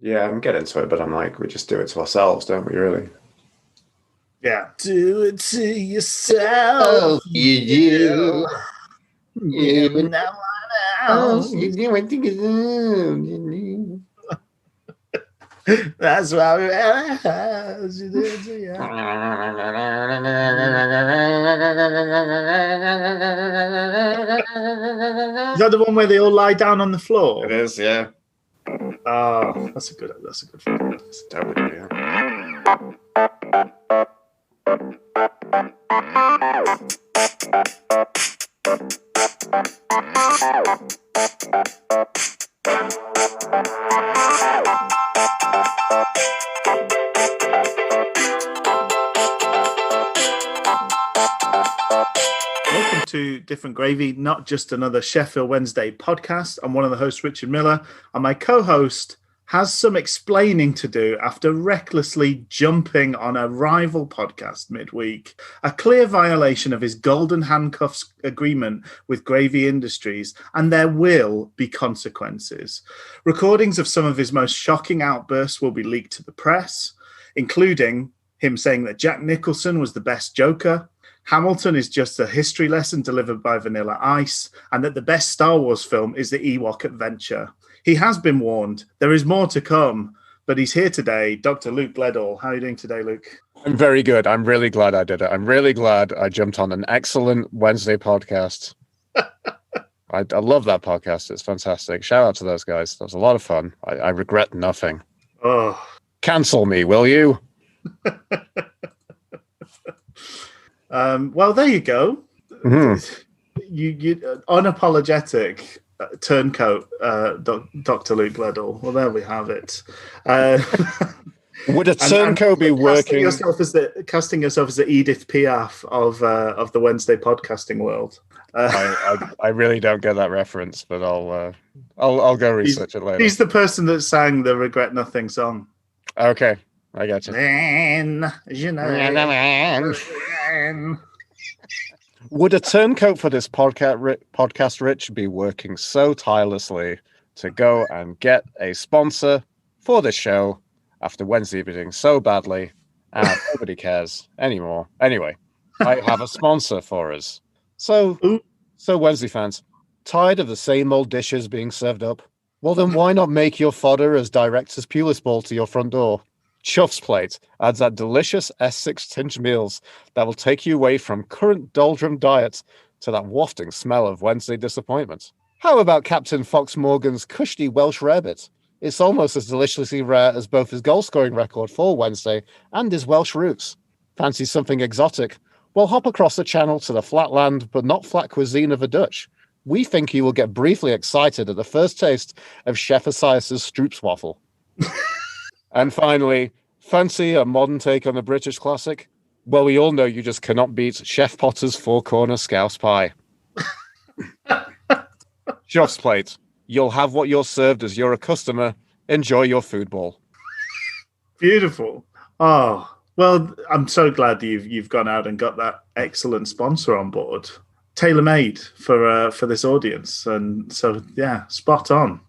Yeah, I'm getting into it, but I'm like, we just do it to ourselves, don't we, really? Yeah. Do it to yourself. Oh, you do. Yeah, but no one else. You do what you That's why we you do it to you. Is that the one where they all lie down on the floor? It is, yeah. Oh, that's a good film. It's totally, yeah. Welcome to Different Gravy, not just another Sheffield Wednesday podcast. I'm one of the hosts, Richard Miller, and my co-host has some explaining to do after recklessly jumping on a rival podcast midweek, a clear violation of his golden handcuffs agreement with Gravy Industries, and there will be consequences. Recordings of some of his most shocking outbursts will be leaked to the press, including him saying that Jack Nicholson was the best Joker, Hamilton is just a history lesson delivered by Vanilla Ice, and that the best Star Wars film is the Ewok Adventure. He has been warned. There is more to come, but he's here today. Dr. Luke Gledall. How are you doing today, Luke? I'm very good. I'm really glad I did it. I'm really glad I jumped on an excellent Wednesday podcast. I love that podcast. It's fantastic. Shout out to those guys. That was a lot of fun. I regret nothing. Oh, Cancel me, will you? Well, there you go. Mm-hmm. You unapologetic turncoat, Dr. Luke Gledall. Well, there we have it. Would a turncoat be working? Casting yourself as the Edith Piaf of the Wednesday podcasting world. I really don't get that reference, but I'll go research it later. He's the person that sang the Regret Nothing song. Okay, I got you. Then, you know. Would a turncoat for this podcast, Rich, be working so tirelessly to go and get a sponsor for this show after Wednesday being so badly and nobody cares anymore? Anyway, I have a sponsor for us. So Wednesday fans, tired of the same old dishes being served up? Well, then why not make your fodder as direct as Pulis Ball to your front door? Chuff's Plate adds that delicious S6 tinge meals that will take you away from current doldrum diet to that wafting smell of Wednesday disappointment. How about Captain Fox Morgan's cushy Welsh rarebit? It's almost as deliciously rare as both his goal-scoring record for Wednesday and his Welsh roots. Fancy something exotic? Well, hop across the channel to the flatland but not flat cuisine of the Dutch. We think you will get briefly excited at the first taste of Chef Asias's stroopswaffle. And finally, fancy a modern take on the British classic? Well, we all know you just cannot beat Chef Potter's four-corner scouse pie. Chuff's Plate. You'll have what you're served as you're a customer. Enjoy your food ball. Beautiful. Oh, well, I'm so glad that you've gone out and got that excellent sponsor on board. Tailor-made for this audience. And so, yeah, spot on.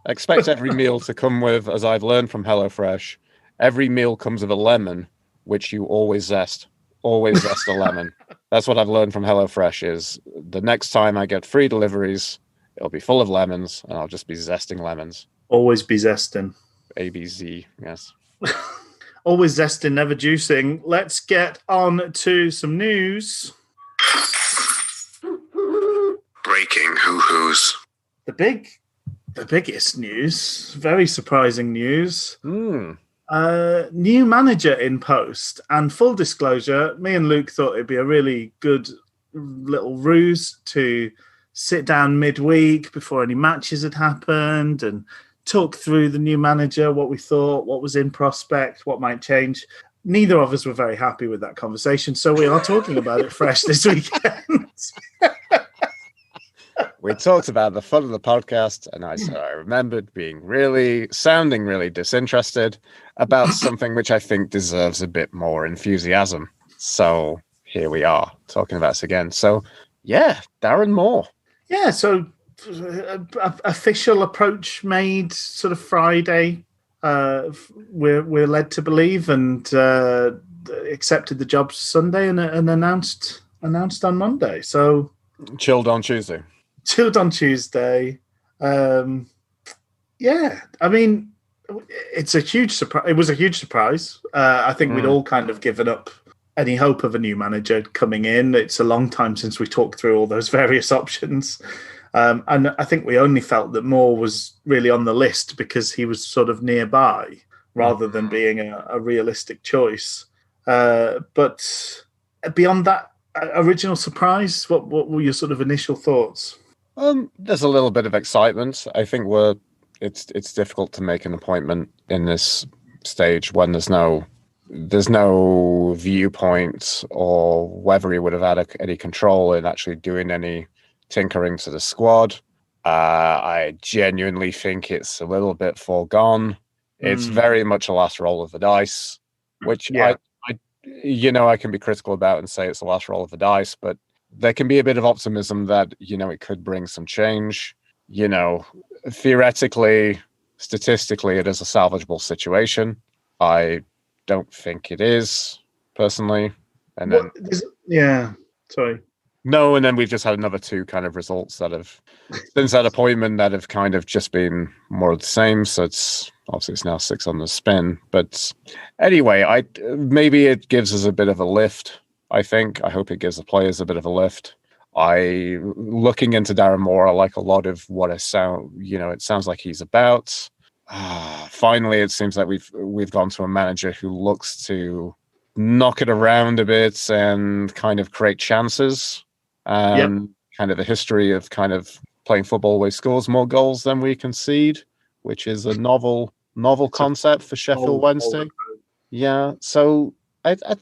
Expect every meal to come with, as I've learned from HelloFresh, every meal comes with a lemon, which you always zest. Always zest a lemon. That's what I've learned from HelloFresh is the next time I get free deliveries, it'll be full of lemons, and I'll just be zesting lemons. Always be zesting. ABZ, yes. Always zesting, never juicing. Let's get on to some news. Breaking hoo-hoos. The biggest news, very surprising news. Mm. New manager in post. And full disclosure, me and Luke thought it'd be a really good little ruse to sit down midweek before any matches had happened and talk through the new manager, what we thought, what was in prospect, what might change. Neither of us were very happy with that conversation, so we are talking about it fresh this weekend. We talked about the fun of the podcast, and I remembered sounding really disinterested about something which I think deserves a bit more enthusiasm. So here we are talking about it again. So yeah, Darren Moore. Yeah, so official approach made sort of Friday. We're led to believe, and accepted the job Sunday, and announced on Monday. So Chilled on Tuesday. Chilled on Tuesday. Yeah, I mean, it's a huge surprise. It was a huge surprise. I think we'd all kind of given up any hope of a new manager coming in. It's a long time since we talked through all those various options. And I think we only felt that Moore was really on the list because he was sort of nearby rather than being a realistic choice. But beyond that original surprise, what were your sort of initial thoughts? There's a little bit of excitement. I think it's difficult to make an appointment in this stage when there's no viewpoint or whether he would have had any control in actually doing any tinkering to the squad. I genuinely think it's a little bit foregone. It's very much a last roll of the dice, which I can be critical about and say it's the last roll of the dice, but there can be a bit of optimism that, it could bring some change. Theoretically, statistically, it is a salvageable situation. I don't think it is, personally. And then sorry. No, and then we've just had another two kind of results that have, since that appointment, that have kind of just been more of the same. So it's now 6 on the spin. But anyway, maybe it gives us a bit of a lift, I think. I hope it gives the players a bit of a lift. Looking into Darren Moore, I like a lot of what it sounds like he's about. Finally, it seems like we've gone to a manager who looks to knock it around a bit and kind of create chances. Kind of a history of kind of playing football always scores more goals than we concede, which is a novel concept for Sheffield Wednesday. Yeah, so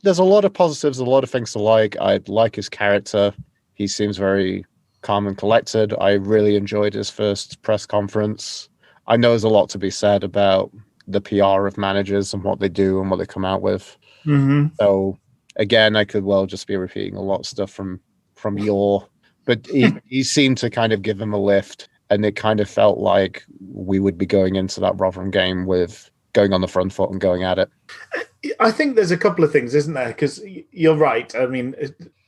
there's a lot of positives, a lot of things to like. I like his character. He seems very calm and collected. I really enjoyed his first press conference. I know there's a lot to be said about the PR of managers and what they do and what they come out with. Mm-hmm. So again, I could well just be repeating a lot of stuff from but he seemed to kind of give him a lift, and it kind of felt like we would be going into that Rotherham game with going on the front foot and going at it. I think there's a couple of things, isn't there? Because you're right. I mean,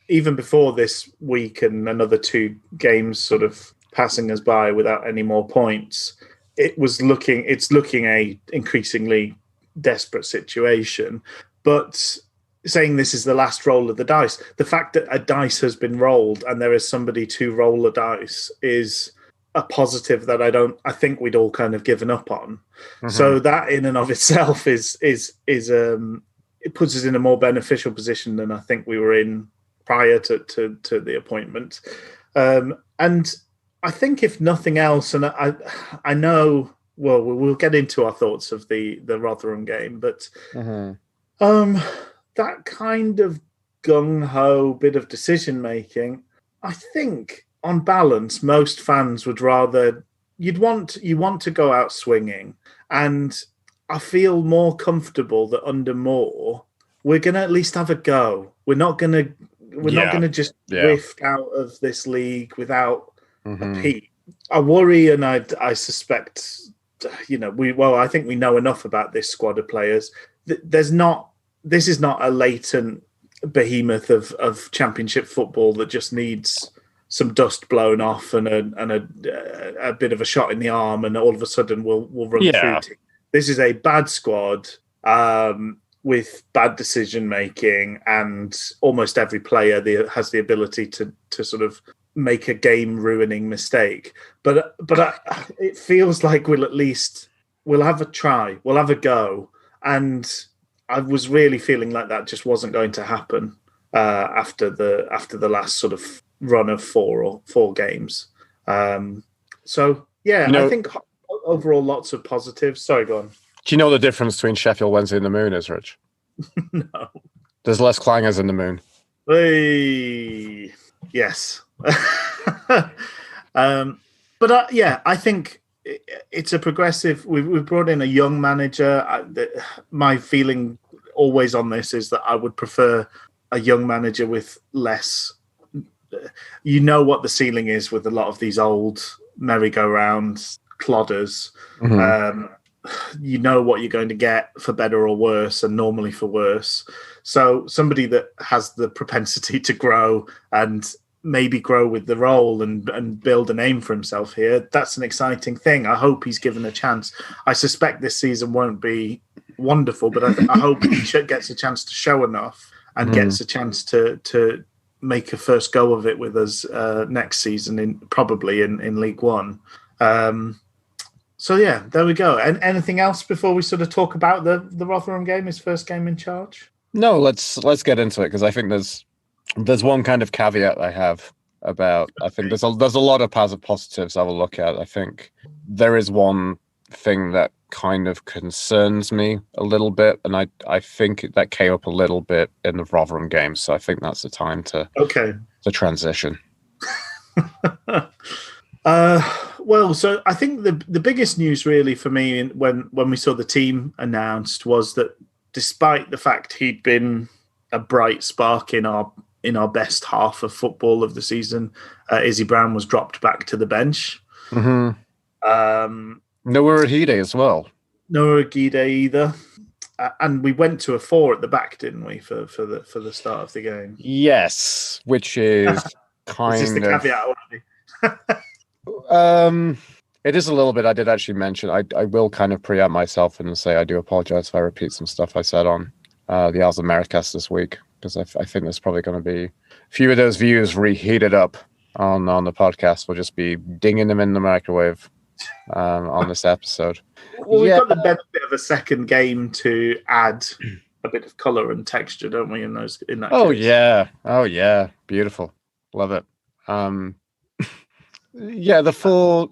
even before this week and another 2 games sort of passing us by without any more points, it's looking a increasingly desperate situation. But saying this is the last roll of the dice, the fact that a dice has been rolled and there is somebody to roll a dice is a positive that I think we'd all kind of given up on. Mm-hmm. So that in and of itself is it puts us in a more beneficial position than I think we were in prior to the appointment. And I think if nothing else, and I know, well, we'll get into our thoughts of the Rotherham game, but that kind of gung-ho bit of decision-making, I think, on balance, most fans would rather... You want to go out swinging, and I feel more comfortable that under Moore, we're going to at least have a go. We're not going to just drift out of this league without a peep. I worry, and I suspect, I think we know enough about this squad of players. This is not a latent behemoth of championship football that just needs some dust blown off and a bit of a shot in the arm, and all of a sudden we'll run through. This is a bad squad with bad decision making, and almost every player has the ability to sort of make a game ruining mistake. But it feels like we'll have a try, we'll have a go, and I was really feeling like that just wasn't going to happen after the last sort of run of four games. I think overall lots of positives. Sorry, go on. Do you know the difference between Sheffield Wednesday and the Moon is, Rich? No. There's less clangers in the Moon. Hey, yes. I think it's a progressive. We've brought in a young manager. My feeling always on this is that I would prefer a young manager with less. You know what the ceiling is with a lot of these old merry-go-round plodders. Mhm. You know what you're going to get for better or worse, and normally for worse. So somebody that has the propensity to grow and maybe grow with the role and build a name for himself here, that's an exciting thing. I hope he's given a chance. I suspect this season won't be wonderful, but I hope he gets a chance to show enough and gets a chance to make a first go of it with us next season, probably in League One. So yeah, there we go. And anything else before we sort of talk about the Rotherham game, his first game in charge? No, let's get into it, because I think there's one kind of caveat I have about. I think there's a lot of positives I will look at. I think there is one thing that kind of concerns me a little bit, and I think that came up a little bit in the Rotherham game. So I think that's the time to transition. Well, so I think the biggest news really for me when we saw the team announced was that despite the fact he'd been a bright spark in our best half of football of the season, Izzy Brown was dropped back to the bench. Mm-hmm. Nowhere Hide as well. Nowhere Hide either. And we went to a 4 at the back, didn't we, for the start of the game? Yes, which is kind is this the of caveat already? It is a little bit. I did actually mention. I will kind of preempt myself and say I do apologize if I repeat some stuff I said on the Owls Americast this week, because I think there's probably going to be a few of those views reheated up on the podcast. We'll just be dinging them in the microwave on this episode. Well, we've got the benefit of a second game to add a bit of colour and texture, don't we? In that case. Oh yeah, beautiful, love it. Yeah, the four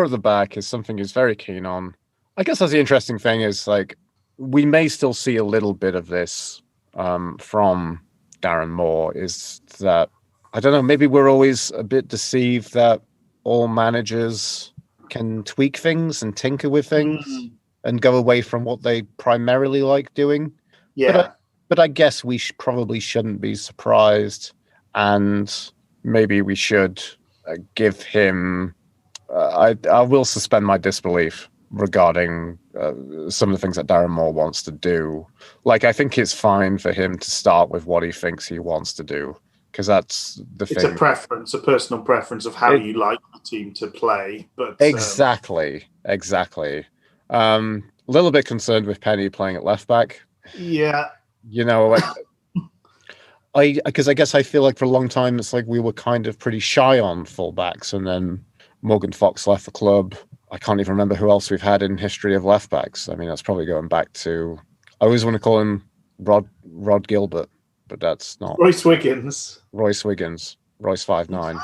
at the back is something he's very keen on. I guess that's the interesting thing is, like, we may still see a little bit of this from Darren Moore, is that, I don't know, maybe we're always a bit deceived that all managers can tweak things and tinker with things and go away from what they primarily like doing. Yeah. But I guess we probably shouldn't be surprised, and maybe we should give him... I will suspend my disbelief regarding some of the things that Darren Moore wants to do. Like, I think it's fine for him to start with what he thinks he wants to do, because that's the thing. It's a preference, a personal preference of how you like the team to play. But exactly. A little bit concerned with Penny playing at left back. Yeah. You know, because I guess I feel like for a long time it's like we were kind of pretty shy on fullbacks, and then Morgan Fox left the club. I can't even remember who else we've had in history of left backs. I mean, that's probably going back to, I always want to call him Rod Gilbert, but that's not. Royce Wiggins, Royce 5'9".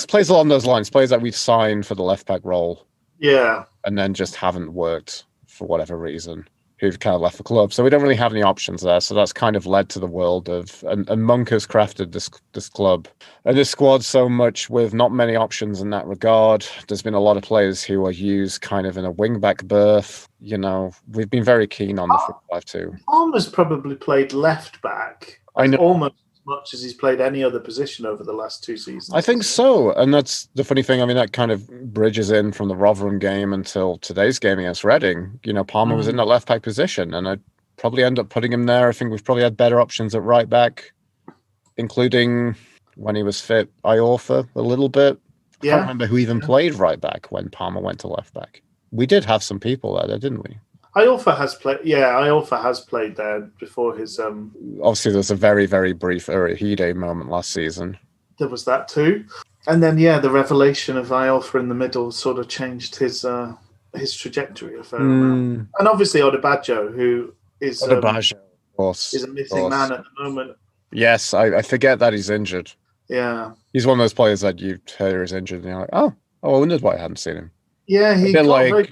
Plays along those lines. Players that we've signed for the left back role. Yeah. And then just haven't worked for whatever reason, who've kind of left the club. So we don't really have any options there. So that's kind of led to the world of, and Monk has crafted this club and this squad so much with not many options in that regard. There's been a lot of players who are used kind of in a wing-back berth. You know, we've been very keen on the 5-2. Palmer's probably played left-back. I know. Almost as much as he's played any other position over the last 2 seasons. I think so. And that's the funny thing. I mean, that kind of bridges in from the Rotherham game until today's game against Reading. You know, Palmer was in that left back position, and I'd probably end up putting him there. I think we've probably had better options at right back, including when he was fit, Iorfa a little bit. I can't remember who even played right back when Palmer went to left back. We did have some people there, didn't we? Iorfa has played. Yeah, Iorfa has played there before his. Obviously, there's a very, very brief Hide moment last season. There was that too, and then the revelation of Iorfa in the middle sort of changed his trajectory a fair amount. And obviously Odebajo, who is of course, is a missing man at the moment. Yes, I forget that he's injured. Yeah, he's one of those players that you hear is injured, and you're like, I wondered why I hadn't seen him. Yeah, he got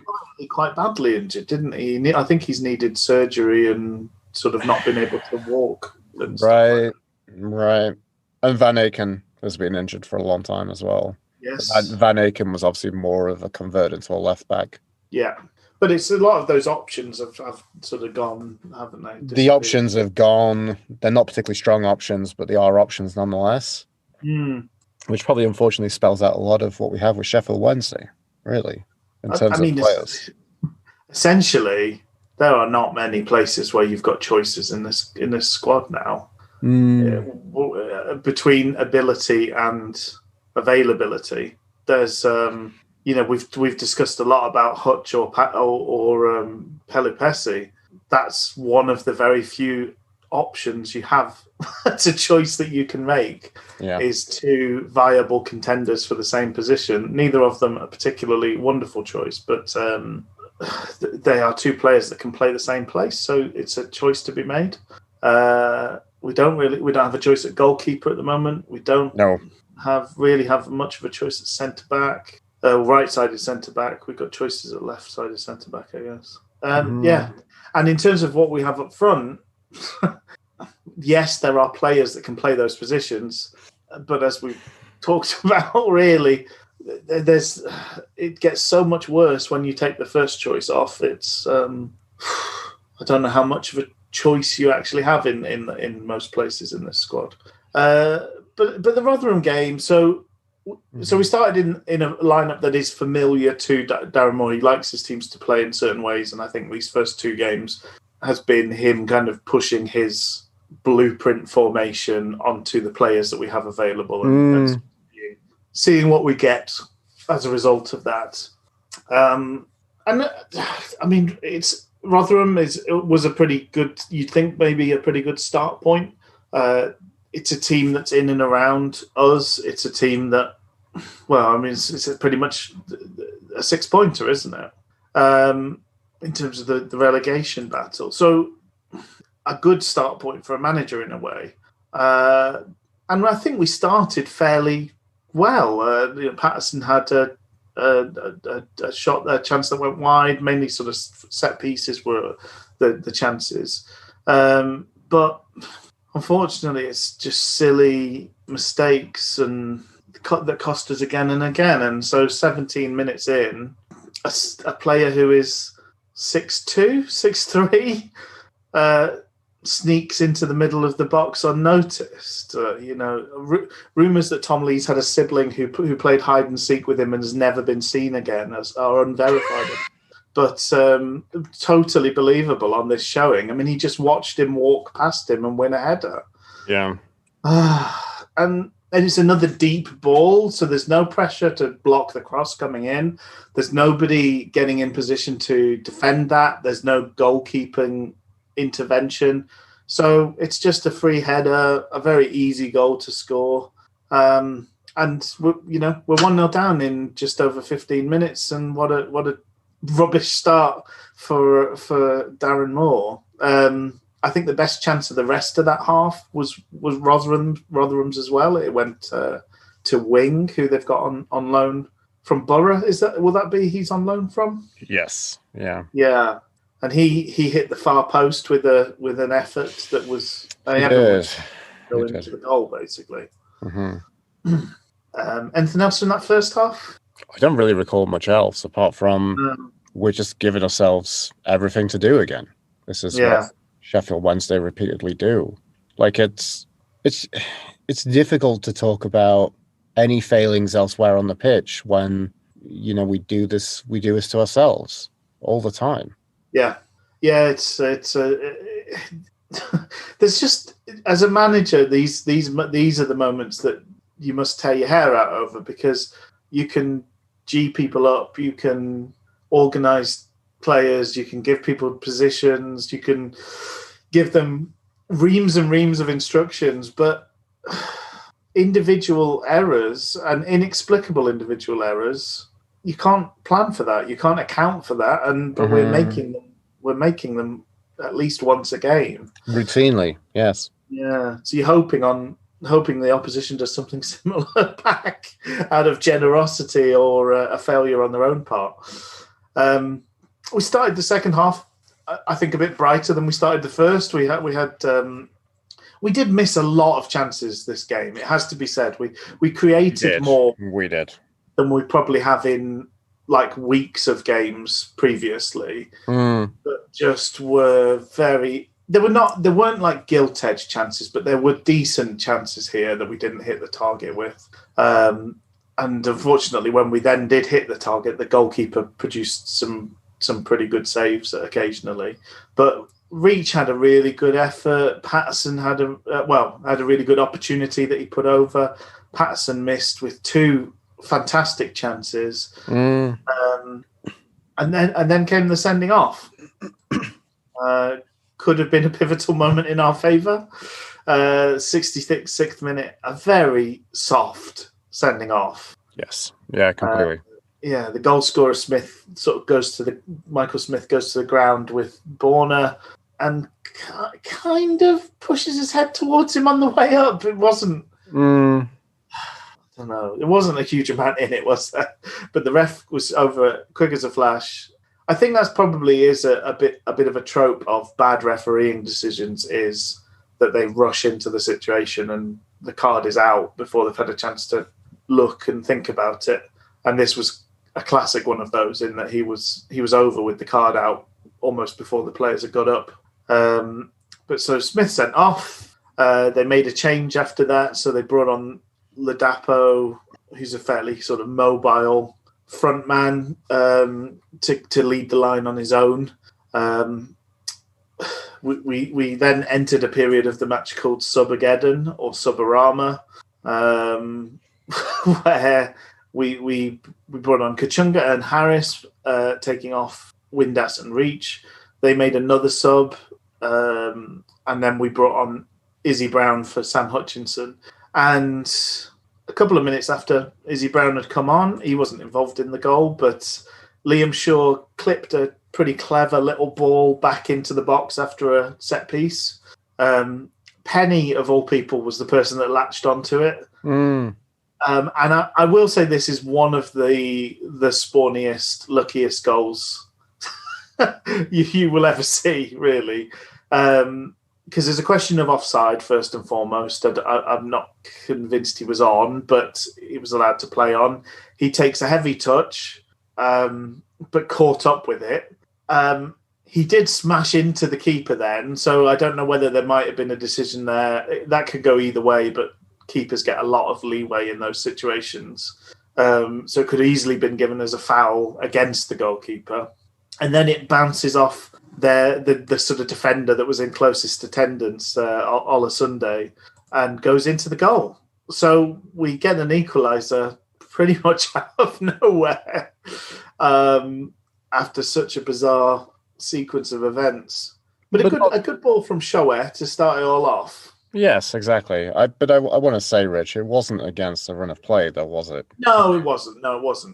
quite badly injured, didn't he? I think he's needed surgery and sort of not been able to walk. Right. And Van Aken has been injured for a long time as well. Yes. Van Aken was obviously more of a convert into a left back. Yeah. But it's a lot of those options have sort of gone, haven't they? The options have gone. They're not particularly strong options, but they are options nonetheless. which probably unfortunately spells out a lot of what we have with Sheffield Wednesday, really, in terms of players. Essentially, there are not many places where you've got choices in this squad now. Between ability and availability, there's we've discussed a lot about Hutch or Pelupesi. That's one of the very few options you have. It's a choice that you can make. Is two viable contenders for the same position. Neither of them a particularly wonderful choice, but they are two players that can play the same place, so it's a choice to be made. We don't have a choice at goalkeeper at the moment. We don't have much of a choice at centre back, right-sided centre back. We've got choices at left-sided centre back, I guess. And in terms of what we have up front, yes, there are players that can play those positions, but as we've talked about, really, it gets so much worse when you take the first choice off. It's I don't know how much of a choice you actually have in most places in this squad. But the Rotherham game, so we started in a lineup that is familiar to Darren Moore. He likes his teams to play in certain ways, and I think these first two games has been him kind of pushing his blueprint formation onto the players that we have available and seeing what we get as a result of that. And I mean, Rotherham was a pretty good, you'd think maybe a pretty good start point. It's a team that's in and around us. It's a team that, well, I mean, it's pretty much a 6-pointer, isn't it? In terms of the relegation battle. So a good start point for a manager in a way. And I think we started fairly well. Patterson had a chance that went wide. Mainly sort of set pieces were the chances. But unfortunately, it's just silly mistakes and that cost us again and again. And so 17 minutes in, a player who is 6'2", 6'3", sneaks into the middle of the box unnoticed. Rumours that Tom Lee's had a sibling who played hide and seek with him and has never been seen again are unverified, but totally believable on this showing. I mean, he just watched him walk past him and win a header. Yeah. And it's another deep ball, so there's no pressure to block the cross coming in. There's nobody getting in position to defend that. There's no goalkeeping intervention. So it's just a free header, a very easy goal to score. And we're 1-0 down in just over 15 minutes. And what a rubbish start for Darren Moore. I think the best chance of the rest of that half was Rotherham's as well. It went to Wing, who they've got on loan from Borough. Will that be he's on loan from? Yes. Yeah. Yeah. And he hit the far post with an effort that was go into the goal, basically. Mm-hmm. Anything else from that first half? I don't really recall much else apart from we're just giving ourselves everything to do again. This is what Sheffield Wednesday repeatedly do. Like it's difficult to talk about any failings elsewhere on the pitch when we do this to ourselves all the time. Yeah. It's there's just, as a manager, these are the moments that you must tear your hair out over, because you can G people up, you can organise players, you can give people positions, you can give them reams and reams of instructions, but individual errors and inexplicable individual errors, you can't plan for that. You can't account for that, but we're making them at least once a game, routinely. Yes. Yeah. So you're hoping the opposition does something similar back out of generosity or a failure on their own part. We started the second half, I think, a bit brighter than we started the first. We did miss a lot of chances this game. It has to be said. We created more. We did. Than we probably have in like weeks of games previously, that just were very There weren't like gilt edge chances, but there were decent chances here that we didn't hit the target with. And unfortunately, when we then did hit the target, the goalkeeper produced some pretty good saves occasionally. But Reach had a really good effort. Patterson had a really good opportunity that he put over. Patterson missed with 2 fantastic chances, and then came the sending off. Could have been a pivotal moment in our favour. 66th minute, a very soft sending off. Yes, yeah, completely. The goal scorer Michael Smith goes to the ground with Borna and kind of pushes his head towards him on the way up. It wasn't. I don't know. It wasn't a huge amount in it, was there? But the ref was over it quick as a flash. I think that's probably is a bit of a trope of bad refereeing decisions, is that they rush into the situation and the card is out before they've had a chance to look and think about it. And this was a classic one of those, in that he was over with the card out almost before the players had got up. But so Smith sent off. They made a change after that, so they brought on Ladapo, who's a fairly sort of mobile front man, to lead the line on his own. We then entered a period of the match called Subageddon or Subarama, where we brought on Kachunga and Harris, taking off Windass and Reach. They made another sub, and then we brought on Izzy Brown for Sam Hutchinson. And a couple of minutes after Izzy Brown had come on, he wasn't involved in the goal, but Liam Shaw clipped a pretty clever little ball back into the box after a set piece. Penny, of all people, was the person that latched onto it. And I will say this is one of the spawniest, luckiest goals you will ever see, really. Because there's a question of offside, first and foremost. I'm not convinced he was on, but he was allowed to play on. He takes a heavy touch, but caught up with it. He did smash into the keeper then, so I don't know whether there might have been a decision there. That could go either way, but keepers get a lot of leeway in those situations. So it could easily been given as a foul against the goalkeeper. And then it bounces off the sort of defender that was in closest attendance, Olasunde, and goes into the goal. So we get an equaliser pretty much out of nowhere, after such a bizarre sequence of events. But a good ball from Shower to start it all off. Yes, exactly. I want to say, Rich, it wasn't against a run of play, though, was it? No, it wasn't.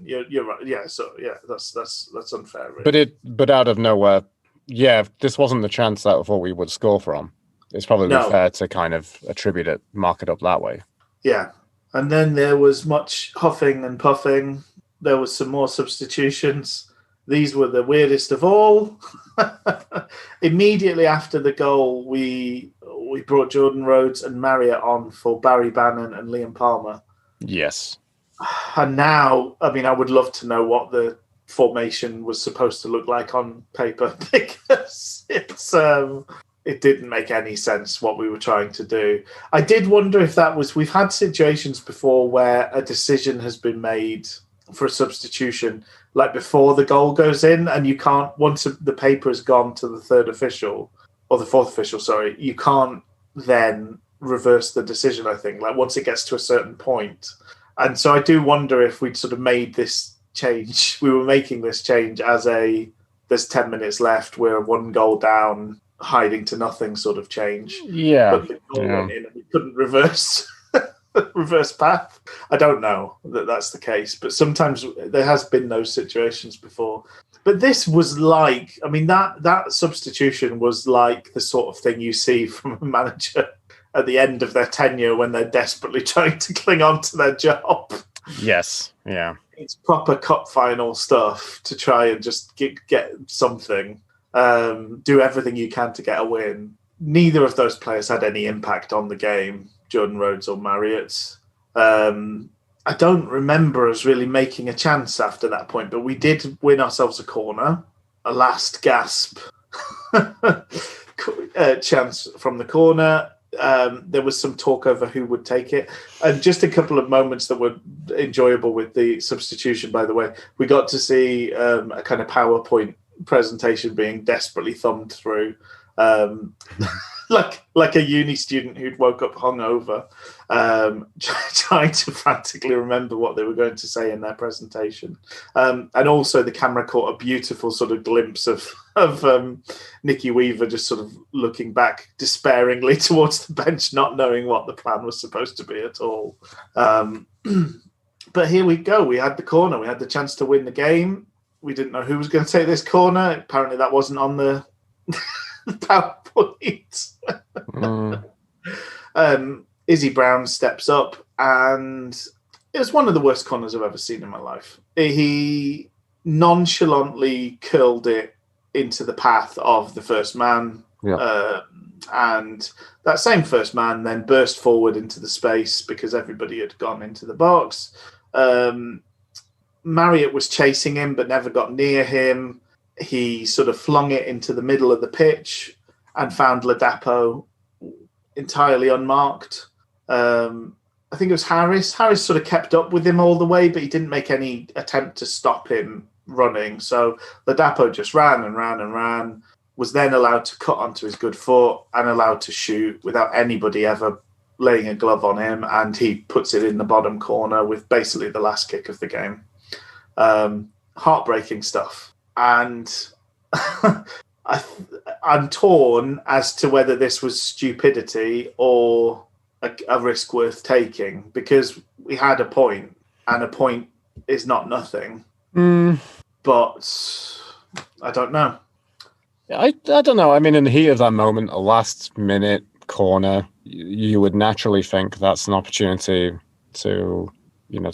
You're right. Yeah, so yeah, that's unfair. Really. But out of nowhere, yeah, this wasn't the chance that I thought we would score from. It's probably fair to kind of mark it up that way. Yeah, and then there was much huffing and puffing. There was some more substitutions. These were the weirdest of all. Immediately after the goal, we brought Jordan Rhodes and Marriott on for Barry Bannon and Liam Palmer. Yes. And now, I mean, I would love to know what the formation was supposed to look like on paper, because it didn't make any sense what we were trying to do. I did wonder if that was... We've had situations before where a decision has been made for a substitution, like before the goal goes in, and you can't, once the paper has gone to the third official, or the fourth official, sorry, you can't then reverse the decision, I think, like once it gets to a certain point. And so I do wonder if we'd sort of made this change, we were making this change as there's 10 minutes left, we're 1 goal down, hiding to nothing sort of change. Yeah. But the goal went in and we couldn't reverse path. I don't know that that's the case, but sometimes there has been those situations before. But this was like, I mean, that substitution was like the sort of thing you see from a manager at the end of their tenure when they're desperately trying to cling on to their job. Yes, yeah. It's proper cup final stuff to try and just get something, do everything you can to get a win. Neither of those players had any impact on the game, Jordan Rhodes or Marriott. I don't remember us really making a chance after that point, but we did win ourselves a corner, a last gasp chance from the corner. There was some talk over who would take it, and just a couple of moments that were enjoyable with the substitution. By the way, we got to see a kind of PowerPoint presentation being desperately thumbed through, like a uni student who'd woke up hungover, trying to frantically remember what they were going to say in their presentation. And also the camera caught a beautiful sort of glimpse of Nicky Weaver just sort of looking back despairingly towards the bench, not knowing what the plan was supposed to be at all. But here we go. We had the corner. We had the chance to win the game. We didn't know who was going to take this corner. Apparently that wasn't on the PowerPoint. Izzy Brown steps up, and it was one of the worst corners I've ever seen in my life. He nonchalantly curled it into the path of the first man. Yeah. And that same first man then burst forward into the space because everybody had gone into the box. Marriott was chasing him but never got near him. He sort of flung it into the middle of the pitch and found Ladapo entirely unmarked. I think it was Harris. Harris sort of kept up with him all the way, but he didn't make any attempt to stop him running. So Ladapo just ran and ran and ran, was then allowed to cut onto his good foot and allowed to shoot without anybody ever laying a glove on him. And he puts it in the bottom corner with basically the last kick of the game. Heartbreaking stuff. And I'm torn as to whether this was stupidity or a risk worth taking, because we had a point, and a point is not nothing. But I don't know. I don't know. I mean, in the heat of that moment, a last minute corner, you would naturally think that's an opportunity to,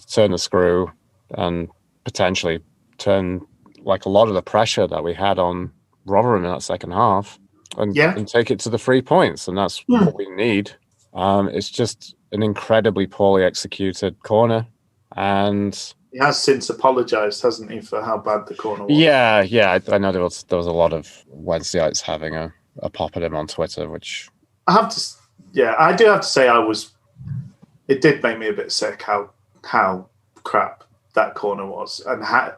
turn the screw and potentially turn like a lot of the pressure that we had on Rotherham in that second half and take it to the 3 points. And that's what we need. It's just an incredibly poorly executed corner. And he has since apologised, hasn't he, for how bad the corner was? Yeah. I know there was a lot of Wednesdayites having a pop at him on Twitter, which I do have to say it did make me a bit sick how crap that corner was, and how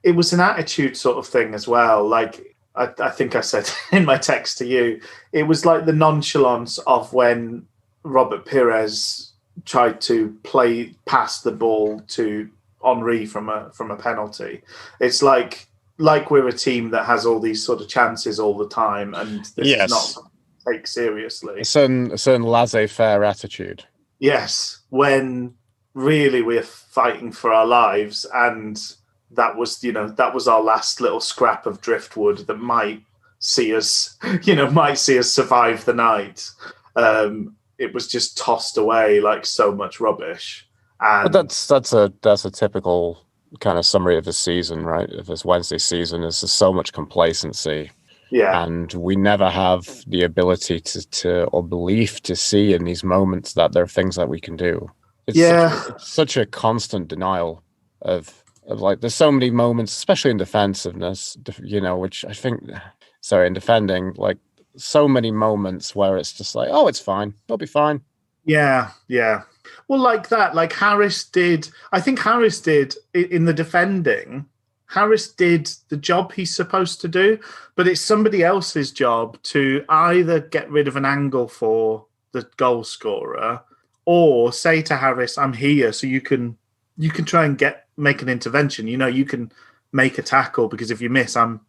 it was an attitude sort of thing as well. Like I think I said in my text to you, it was like the nonchalance of when Robert Pires tried to pass the ball to Henry from a penalty. It's like we're a team that has all these sort of chances all the time, and this is not something to take seriously. A certain laissez-faire attitude. Yes, when really we're fighting for our lives, and that was our last little scrap of driftwood that might see us survive the night. It was just tossed away like so much rubbish. And but that's a typical kind of summary of the season, right? Of this Wednesday season, is there's so much complacency. Yeah. And we never have the ability to or belief to see in these moments that there are things that we can do. It's such a constant denial of like, there's so many moments, especially in defensiveness, which I think, in defending, like so many moments where it's just like, oh, it's fine. It'll be fine. Yeah. Well, like that, like Harris did, I think Harris did in the defending, Harris did the job he's supposed to do, but it's somebody else's job to either get rid of an angle for the goal scorer or say to Harris, I'm here, so you can try and make an intervention. You can make a tackle, because if you miss, I'm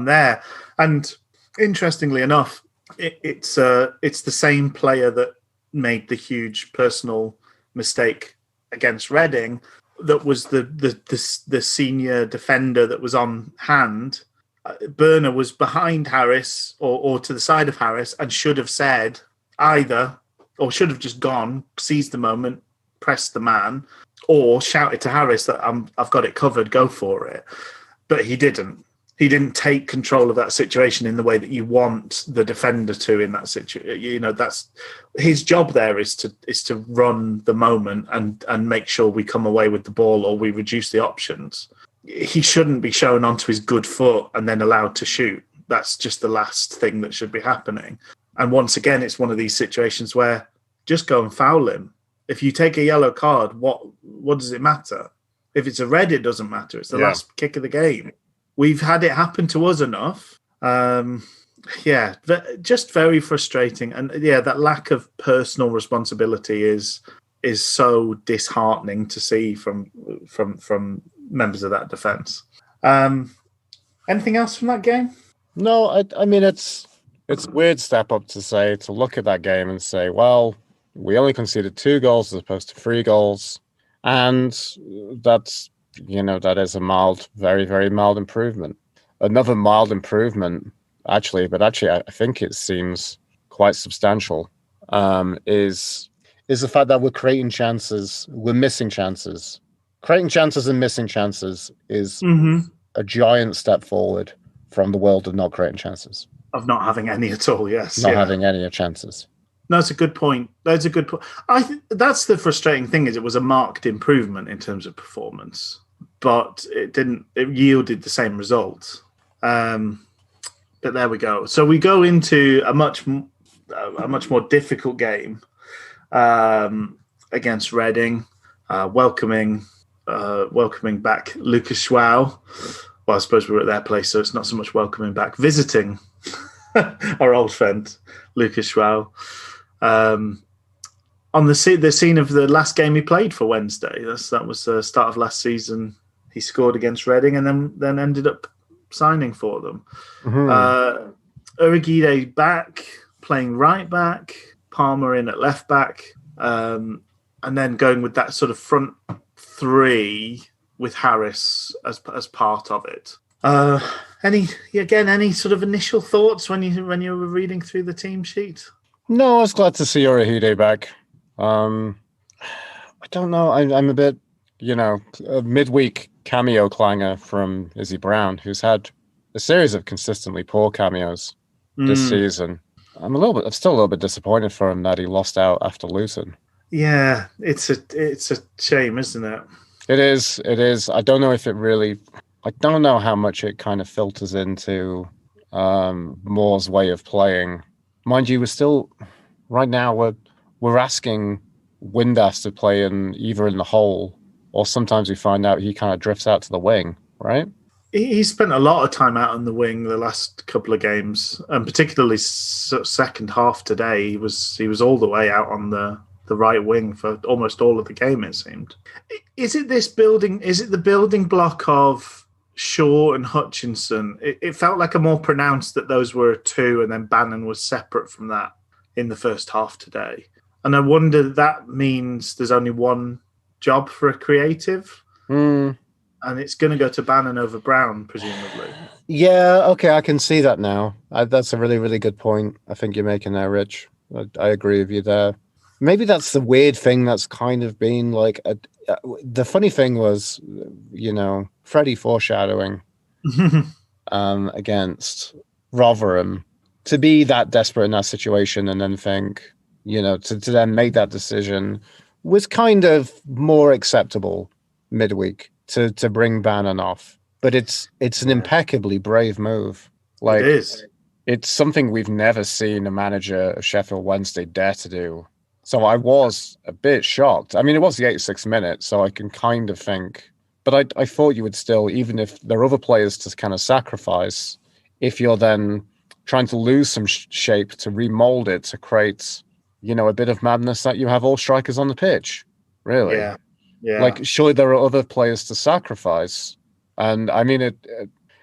there. And interestingly enough, it's the same player that made the huge personal mistake against Reading that was the senior defender that was on hand. Burner was behind Harris or to the side of Harris and should have said either, or should have just gone, seized the moment, pressed the man, or shouted to Harris that I've got it covered, go for it. But he didn't. He didn't take control of that situation in the way that you want the defender to in that situation. That's his job. There is to run the moment and make sure we come away with the ball or we reduce the options. He shouldn't be shown onto his good foot and then allowed to shoot. that's just the last thing that should be happening. And once again, it's one of these situations where just go and foul him. If you take a yellow card, what does it matter? If it's a red, it doesn't matter. It's the last kick of the game. We've had it happen to us enough. Just very frustrating. And that lack of personal responsibility is so disheartening to see from members of that defence. Anything else from that game? No, I mean it's a weird step up to look at that game and say, well, we only conceded 2 goals as opposed to 3 goals, and that is a very, very mild improvement. Another mild improvement, I think it seems quite substantial, is the fact that we're creating chances, we're missing chances. Creating chances and missing chances is a giant step forward from the world of not creating chances. Of not having any at all, yes. Not having any chances. No, that's a good point. That's a good point. I think that's the frustrating thing, is it was a marked improvement in terms of performance, but it yielded the same result. But there we go. So we go into a much more difficult game against Reading, welcoming back Lucas Schwau. Well, I suppose we were at their place, so it's not so much welcoming back, visiting our old friend Lucas Schwau. On the scene of the last game he played for Wednesday. That was the start of last season. He scored against Reading and then ended up signing for them. Urigide back, playing right back, Palmer in at left back, and then going with that sort of front 3 with Harris as part of it. Any sort of initial thoughts when you were reading through the team sheet? No, I was glad to see Urihide back. I don't know. I'm a bit, a midweek cameo clanger from Izzy Brown, who's had a series of consistently poor cameos this season. I'm still a little bit disappointed for him that he lost out after Luton. Yeah, it's a shame, isn't it? It is. I don't know if it really. I don't know how much it kind of filters into Moore's way of playing. Mind you, right now we're asking Windass to play either in the hole, or sometimes we find out he kind of drifts out to the wing, right? He spent a lot of time out on the wing the last couple of games, and particularly second half today. He was all the way out on the right wing for almost all of the game, it seemed. Is it the building block of Shaw and Hutchinson? It felt like a more pronounced that those were 2, and then Bannon was separate from that in the first half today. And I wonder that means there's only one job for a creative. And it's going to go to Bannon over Brown, presumably. Yeah, okay, I can see that now. That's a really, really good point I think you're making there, Rich. I agree with you there. Maybe that's the weird thing that's kind of been like... the funny thing was, Freddie foreshadowing against Rotherham. To be that desperate in that situation and then think, to then make that decision was kind of more acceptable midweek. To bring Bannon off, but it's an impeccably brave move. Like, it is. It's something we've never seen a manager of Sheffield Wednesday dare to do. So I was a bit shocked. I mean, it was the 86th minute, so I can kind of think. But I thought you would still, even if there are other players to kind of sacrifice, if you're then trying to lose some shape to remold it to create, a bit of madness, that you have all strikers on the pitch. Really. Yeah. Yeah. Like, surely there are other players to sacrifice. And I mean,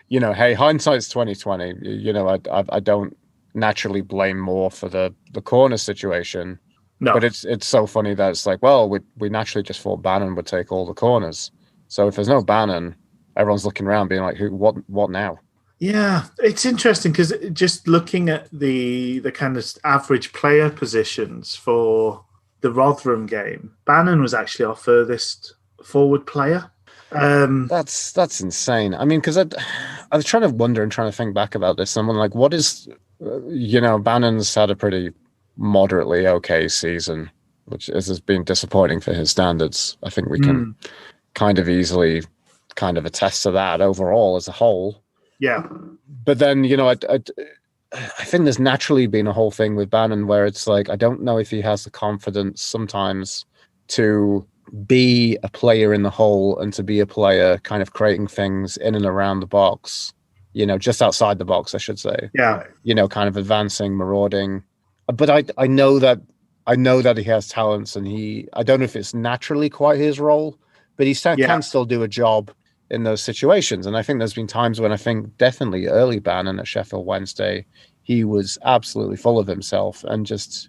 hey, hindsight's 20/20. I don't naturally blame Moore for the corner situation. No. But it's so funny that it's like, well, we naturally just thought Bannon would take all the corners. So if there's no Bannon, everyone's looking around being like, what now? Yeah, it's interesting because just looking at the kind of average player positions for the Rotherham game, Bannon was actually our furthest forward player. That's insane. I mean, because I was trying to think back about this. And I'm like, what is, Bannon's had a pretty moderately okay season, which has been disappointing for his standards. I think we can kind of easily kind of attest to that overall as a whole. Yeah. But then, I think there's naturally been a whole thing with Bannon where it's like, I don't know if he has the confidence sometimes to be a player in the hole and to be a player kind of creating things in and around the box, just outside the box, I should say. Yeah. Kind of advancing, marauding. But I know that he has talents, and I don't know if it's naturally quite his role, but he can still do a job in those situations. And I think there's been times when I think definitely early Bannon at Sheffield Wednesday, he was absolutely full of himself and just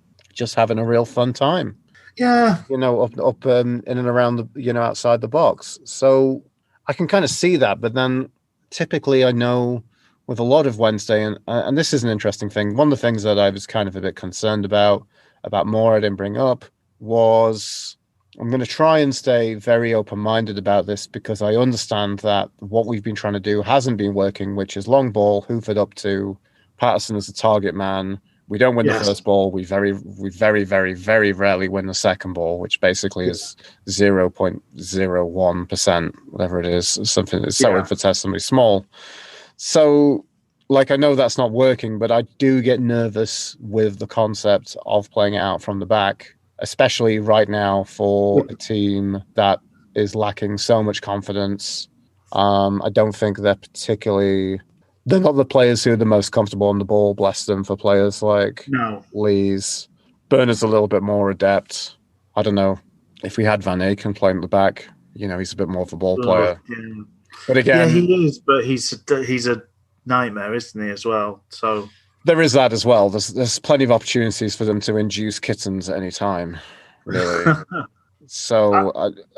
having a real fun time. Yeah. Up in and around the, outside the box. So I can kind of see that. But then typically I know with a lot of Wednesday, and this is an interesting thing. One of the things that I was kind of a bit concerned about more I didn't bring up was, I'm going to try and stay very open-minded about this because I understand that what we've been trying to do hasn't been working, which is long ball, hoof it up to Patterson as a target man. We don't win the first ball. We very, very, very rarely win the second ball, which basically is 0.01%, whatever it is, something that's so infinitesimally small. So, I know that's not working, but I do get nervous with the concept of playing it out from the back, especially right now for a team that is lacking so much confidence. I don't think they're not the players who are the most comfortable on the ball, bless them, for players like Lees. Burner's a little bit more adept. I don't know. If we had Van Aken playing at the back, he's a bit more of a ball player. Yeah. But again... Yeah, he is, but he's a nightmare, isn't he, as well? So... There is that as well. There's plenty of opportunities for them to induce kittens at any time, really. So,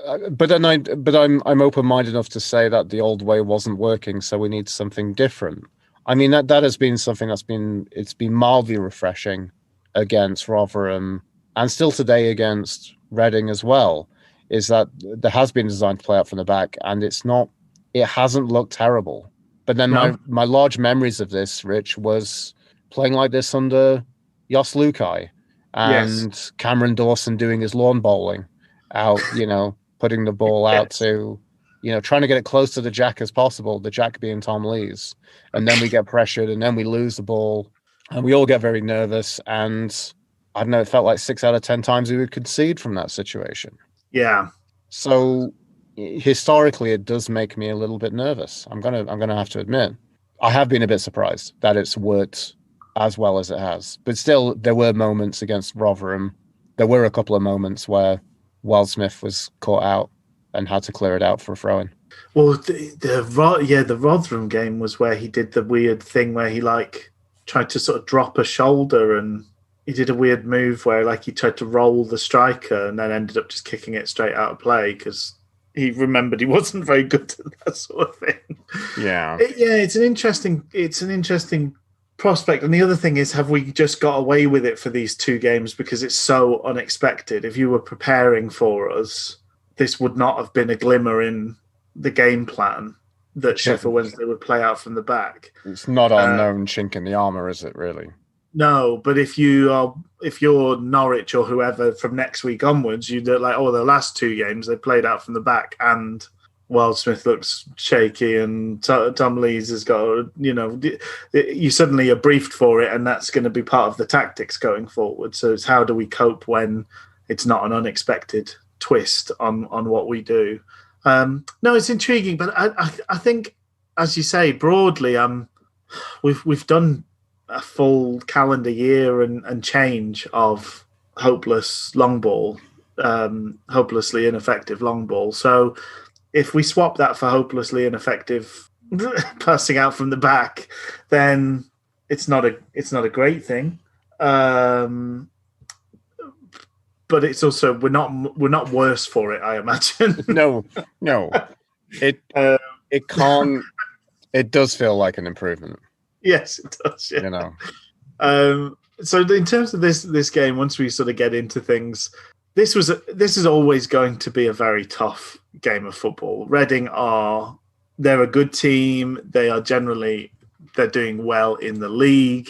I'm open-minded enough to say that the old way wasn't working, so we need something different. I mean, that has been something it's been mildly refreshing against Rotherham, and still today against Reading as well, is that there has been design to play out from the back, and it hasn't looked terrible. But then my large memories of this, Rich, was playing like this under Jos Lukai and Cameron Dawson doing his lawn bowling out, putting the ball out to, trying to get it close to the jack as possible, the jack being Tom Lees. And then we get pressured and then we lose the ball and we all get very nervous. And I don't know, it felt like 6 out of 10 times we would concede from that situation. Yeah. So historically, it does make me a little bit nervous. I'm gonna have to admit, I have been a bit surprised that it's worked as well as it has. But still, there were moments against Rotherham. There were a couple of moments where Wildsmith was caught out and had to clear it out for a throw-in. Well, the Rotherham game was where he did the weird thing where he tried to sort of drop a shoulder, and he did a weird move where he tried to roll the striker and then ended up just kicking it straight out of play because he remembered he wasn't very good at that sort of thing. Yeah. It's an interesting prospect. And the other thing is, have we just got away with it for these 2 games because it's so unexpected? If you were preparing for us, this would not have been a glimmer in the game plan that Sheffield Wednesday would play out from the back. It's not our known chink in the armour, is it, really? No, but if you're Norwich or whoever from next week onwards, you'd the last 2 games they played out from the back, and Wildsmith looks shaky, and Tom Lees has got you suddenly are briefed for it, and that's going to be part of the tactics going forward. So it's how do we cope when it's not an unexpected twist on what we do. No, it's intriguing, but I think, as you say, broadly, we've done a full calendar year and change of hopeless long ball, hopelessly ineffective long ball. So if we swap that for hopelessly ineffective passing out from the back, then it's not a great thing. But it's also we're not worse for it, I imagine. No. It can't. It does feel like an improvement. Yes, it does. Yeah. So in terms of this game, once we sort of get into things, this is always going to be a very tough game of football. Reading they're a good team. They're doing well in the league.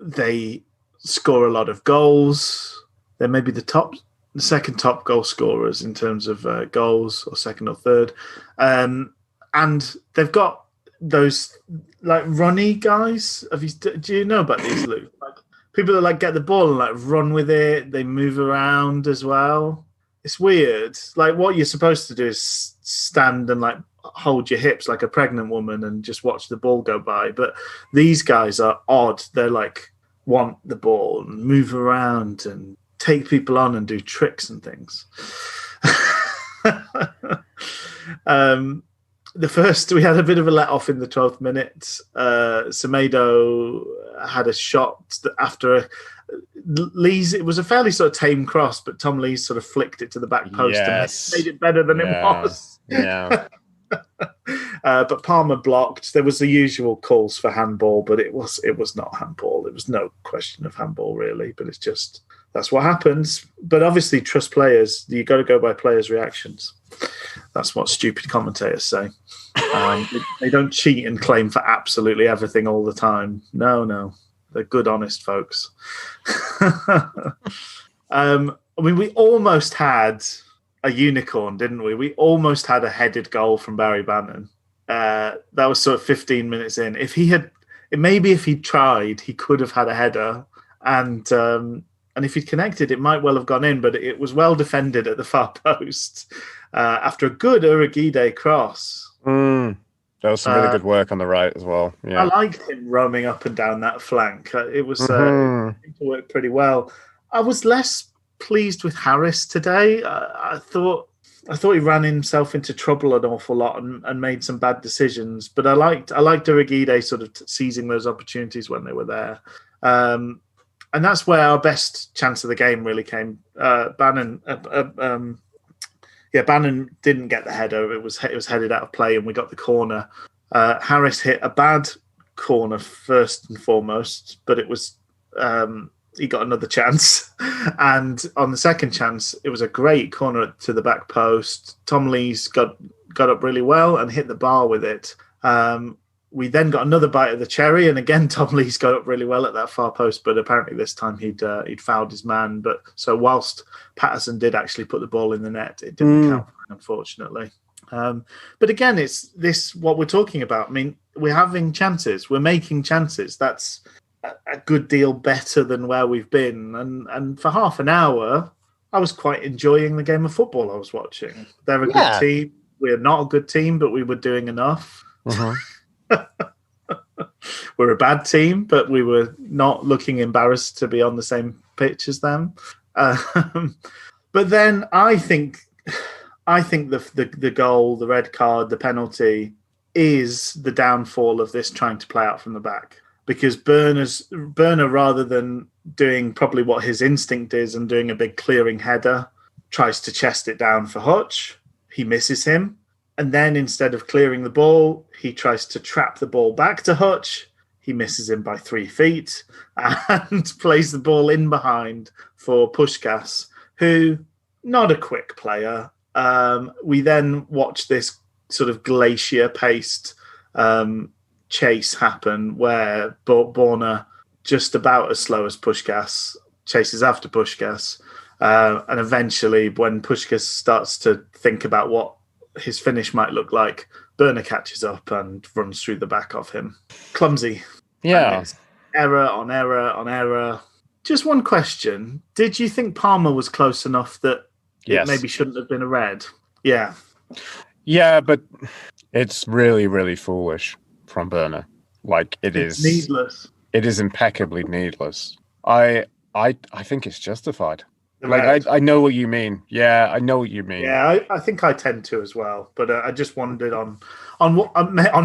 They score a lot of goals. They're maybe the second top goal scorers in terms of goals, or second or third. And they've got those like runny guys. Do you know about these, Luke? Like people that like get the ball and like run with it. They move around as well. It's weird. Like what you're supposed to do is stand and like hold your hips like a pregnant woman and just watch the ball go by. But these guys are odd. They're like want the ball and move around and take people on and do tricks and things. We had a bit of a let off in the 12th minute. Semedo had a shot after Lee's. It was a fairly sort of tame cross, but Tom Lee sort of flicked it to the back post and made it better than it was. Yeah. But Palmer blocked. There was the usual calls for handball, but it was not handball. There was no question of handball really, but it's just that's what happens. But obviously, trust players. You got to go by players' reactions. That's what stupid commentators say. They don't cheat and claim for absolutely everything all the time. No, they're good, honest folks. We almost had a unicorn, didn't we? We almost had a headed goal from Barry Bannon. That was sort of 15 minutes in. If he'd tried, he could have had a header, and if he'd connected, it might well have gone in. But it was well defended at the far post after a good Urugide cross. That was some really good work on the right as well. Yeah, I liked him roaming up and down that flank. It was it worked pretty well. I was less pleased with Harris today. I thought he ran himself into trouble an awful lot and made some bad decisions. But I liked Urugide sort of seizing those opportunities when they were there. And that's where our best chance of the game really came. Bannon didn't get the header. It was headed out of play, and we got the corner. Harris hit a bad corner first and foremost, but it was he got another chance. And on the second chance, it was a great corner to the back post. Tom Lees got up really well and hit the bar with it. We then got another bite of the cherry, and again Tom Lees got up really well at that far post, but apparently this time he'd fouled his man. But so whilst Patterson did actually put the ball in the net, it didn't count, unfortunately. But again, it's this what we're talking about. I mean, we're having chances, we're making chances. That's a good deal better than where we've been. And for half an hour, I was quite enjoying the game of football I was watching. They're a good team. We're not a good team, but we were doing enough. We're a bad team, but we were not looking embarrassed to be on the same pitch as them. But then I think the goal, the red card, the penalty is the downfall of this trying to play out from the back. Because Burner, rather than doing probably what his instinct is and doing a big clearing header, tries to chest it down for Hutch. He misses him. And then instead of clearing the ball, he tries to trap the ball back to Hutch. He misses him by 3 feet and plays the ball in behind for Puskás, who, not a quick player. We then watch this sort of glacier-paced chase happen where Borna, just about as slow as Puskás, chases after Puskás. And eventually, when Puskás starts to think about what his finish might look like, Burner catches up and runs through the back of him. Clumsy. Yeah. Error on error on error. Just one question. Did you think Palmer was close enough that it maybe shouldn't have been a red? Yeah. Yeah, but it's really, really foolish from Burner. Like, it's needless. It is impeccably needless. I think it's justified. Like, I know what you mean. Yeah, I know what you mean. Yeah, I think I tend to as well. But I just wondered on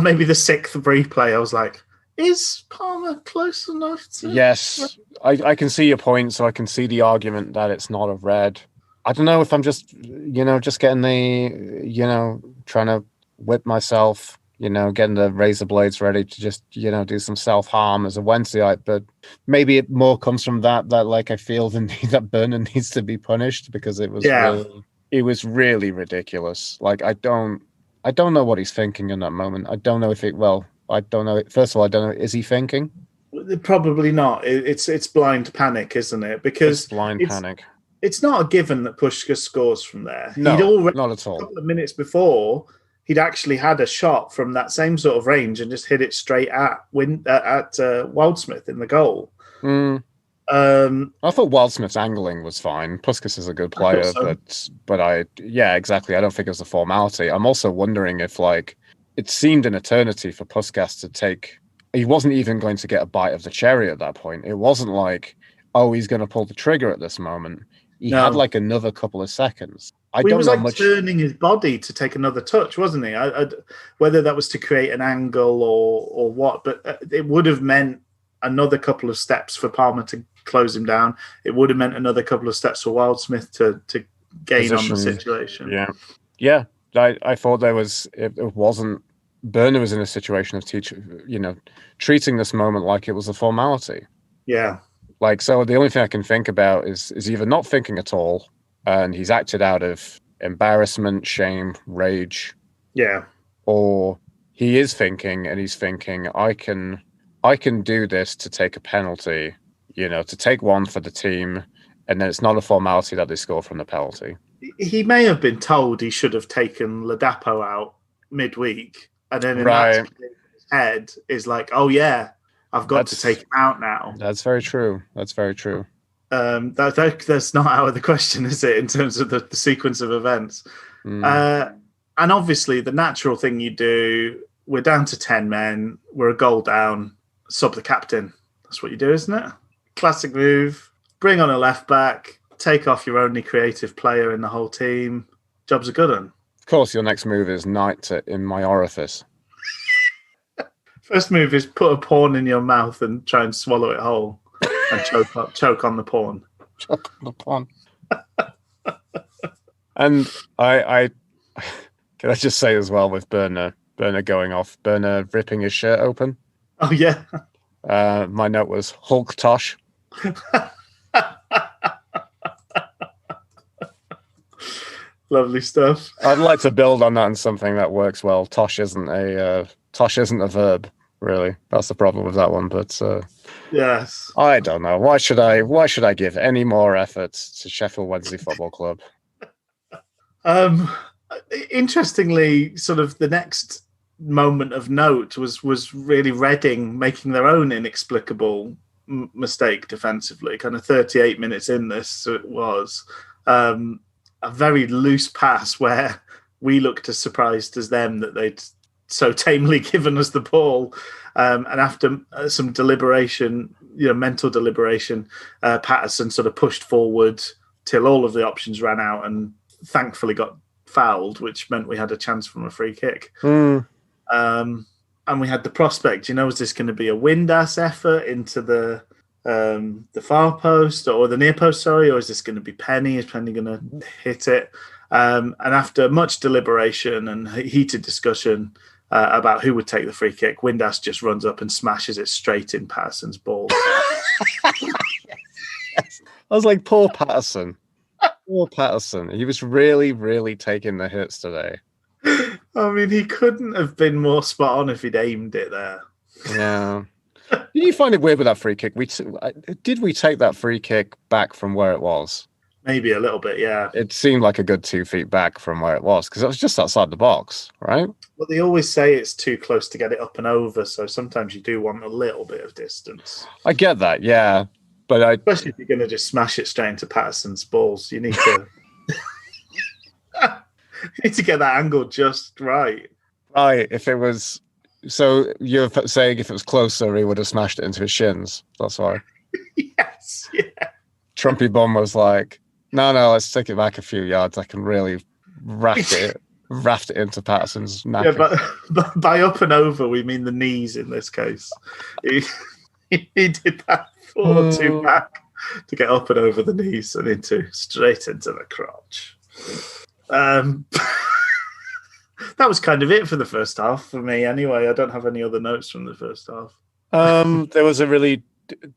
maybe the 6th replay, I was like, is Palmer close enough to... Yes, I can see your point, so I can see the argument that it's not a red. I don't know if I'm just getting the, trying to whip myself, getting the razor blades ready to just, do some self-harm as a Wednesdayite. But maybe it more comes from that like I feel that Burner needs to be punished because it was really ridiculous. Like, I don't know what he's thinking in that moment. I don't know I don't know. First of all, I don't know. Is he thinking? Probably not. It's blind panic, isn't it? Because it's blind panic. It's not a given that Puskás scores from there. No, not at all. A couple of minutes before, he'd actually had a shot from that same sort of range and just hit it straight at Wildsmith in the goal. I thought Wildsmith's angling was fine. Puskas is a good player, so. but exactly. I don't think it was a formality. I'm also wondering if, like, it seemed an eternity for Puskas to take. He wasn't even going to get a bite of the cherry at that point. It wasn't like, oh, he's going to pull the trigger at this moment. He had like another couple of seconds. He was like turning his body to take another touch, wasn't he? Whether that was to create an angle or what, but it would have meant another couple of steps for Palmer to close him down. It would have meant another couple of steps for Wildsmith to gain on the situation. Yeah. I thought it wasn't. Burner was in a situation of treating this moment like it was a formality. Yeah. Like, so the only thing I can think about is either not thinking at all, and he's acted out of embarrassment, shame, rage. Yeah. Or he is thinking, and he's thinking, I can do this to take a penalty, to take one for the team, and then it's not a formality that they score from the penalty. He may have been told he should have taken Ladapo out midweek, and then in that his head is like, oh yeah, I've got to take him out now. That's very true. That's not out of the question, is it, in terms of the sequence of events? And obviously, the natural thing you do, we're down to 10 men, we're a goal down, sub the captain. That's what you do, isn't it? Classic move. Bring on a left back, take off your only creative player in the whole team. Job's a good one. Of course, your next move is knight in my orifice. First move is put a pawn in your mouth and try and swallow it whole and choke on the pawn. Choke on the pawn. And I can I just say as well, with Burner going off, Burner ripping his shirt open. Oh yeah. My note was Hulk Tosh. Lovely stuff. I'd like to build on that and something that works well. Tosh isn't a verb, really. That's the problem with that one. But yes, I don't know. Why should I give any more efforts to Sheffield Wednesday Football Club? Interestingly, sort of the next moment of note was really Reading making their own inexplicable mistake defensively. Kind of 38 minutes in this, so it was. A very loose pass where we looked as surprised as them that they'd so tamely given us the ball. And after some deliberation, mental deliberation, Patterson sort of pushed forward till all of the options ran out and thankfully got fouled, which meant we had a chance from a free kick. And we had the prospect, is this going to be a Windass effort into the far post or the near post, or is this going to be Penny? Is Penny going to hit it? And after much deliberation and heated discussion about who would take the free kick, Windass just runs up and smashes it straight in Patterson's ball. Yes. I was like, poor Patterson. Poor Patterson. He was really, really taking the hits today. I mean, he couldn't have been more spot on if he'd aimed it there. Yeah. Did you find it weird with that free kick? Did we take that free kick back from where it was? Maybe a little bit, yeah. It seemed like a good 2 feet back from where it was, because it was just outside the box, right? Well, they always say it's too close to get it up and over, so sometimes you do want a little bit of distance. I get that, yeah. But especially if you're going to just smash it straight into Patterson's balls, you need to get that angle just right. Right, if it was... So you're saying if it was closer, he would have smashed it into his shins. That's why. Yes, yeah. Trumpy Bum was like, no, let's take it back a few yards. I can really raft it into Patterson's neck. Yeah, but by up and over, we mean the knees in this case. He did that 4-2 back to get up and over the knees and straight into the crotch. That was kind of it for the first half for me anyway. I don't have any other notes from the first half. There was a really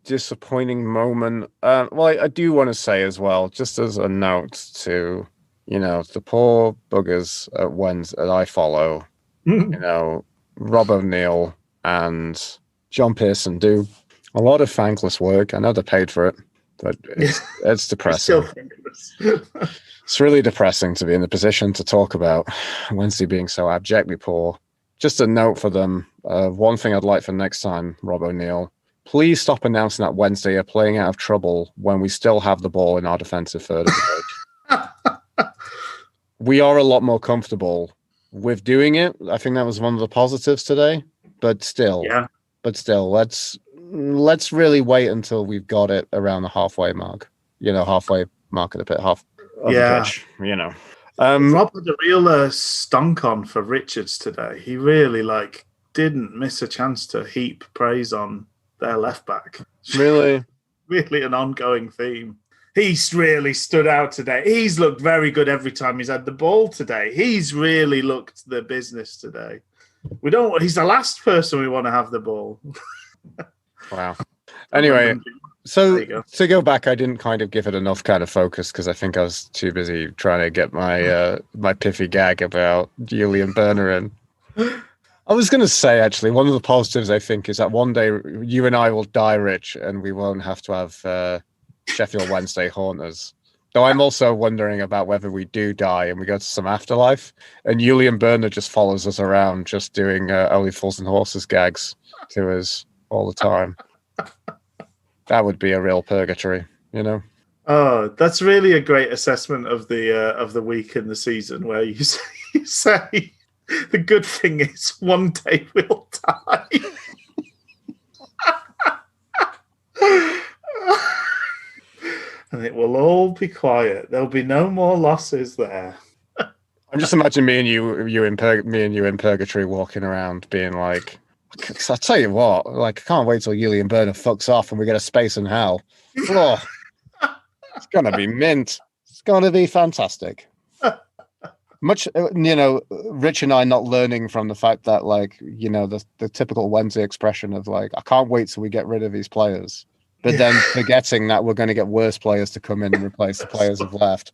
disappointing moment. Well, I do want to say as well, just as a note to, the poor buggers at Wednesday that I follow, Rob O'Neill and John Pearson do a lot of thankless work. I know they're paid for it, but it's depressing. Still thankless. It's really depressing to be in the position to talk about Wednesday being so abjectly poor. Just a note for them. One thing I'd like for next time, Rob O'Neill, please stop announcing that Wednesday are playing out of trouble when we still have the ball in our defensive third of the pitch. We are a lot more comfortable with doing it. I think that was one of the positives today. But still, let's really wait until we've got it around the halfway mark. Halfway mark of the pit, half of the pitch. Rob had a real stunk on for Richards today. He really didn't miss a chance to heap praise on their left back. Really, really an ongoing theme. He's really stood out today. He's looked very good every time he's had the ball today. He's really looked the business today. He's the last person we want to have the ball. Wow. Anyway, so to go back, I didn't kind of give it enough kind of focus because I think I was too busy trying to get my my pithy gag about Julian Berner in. I was going to say, actually, one of the positives, I think, is that one day you and I will die rich and we won't have to have Sheffield Wednesday haunt us. Though I'm also wondering about whether we do die and we go to some afterlife and Julian Berner just follows us around just doing Only Fools and Horses gags to us all the time. That would be a real purgatory, Oh, that's really a great assessment of the week in the season where you say the good thing is one day we'll die. And it will all be quiet. There'll be no more losses there. I'm just imagining me and you in purgatory walking around being like, I tell you what, I can't wait till Julian Berner fucks off and we get a space in hell. Oh, it's gonna be mint. It's gonna be fantastic. Much, Rich and I not learning from the fact that, the typical Wednesday expression of I can't wait till we get rid of these players, but then forgetting that we're going to get worse players to come in and replace the players who've left.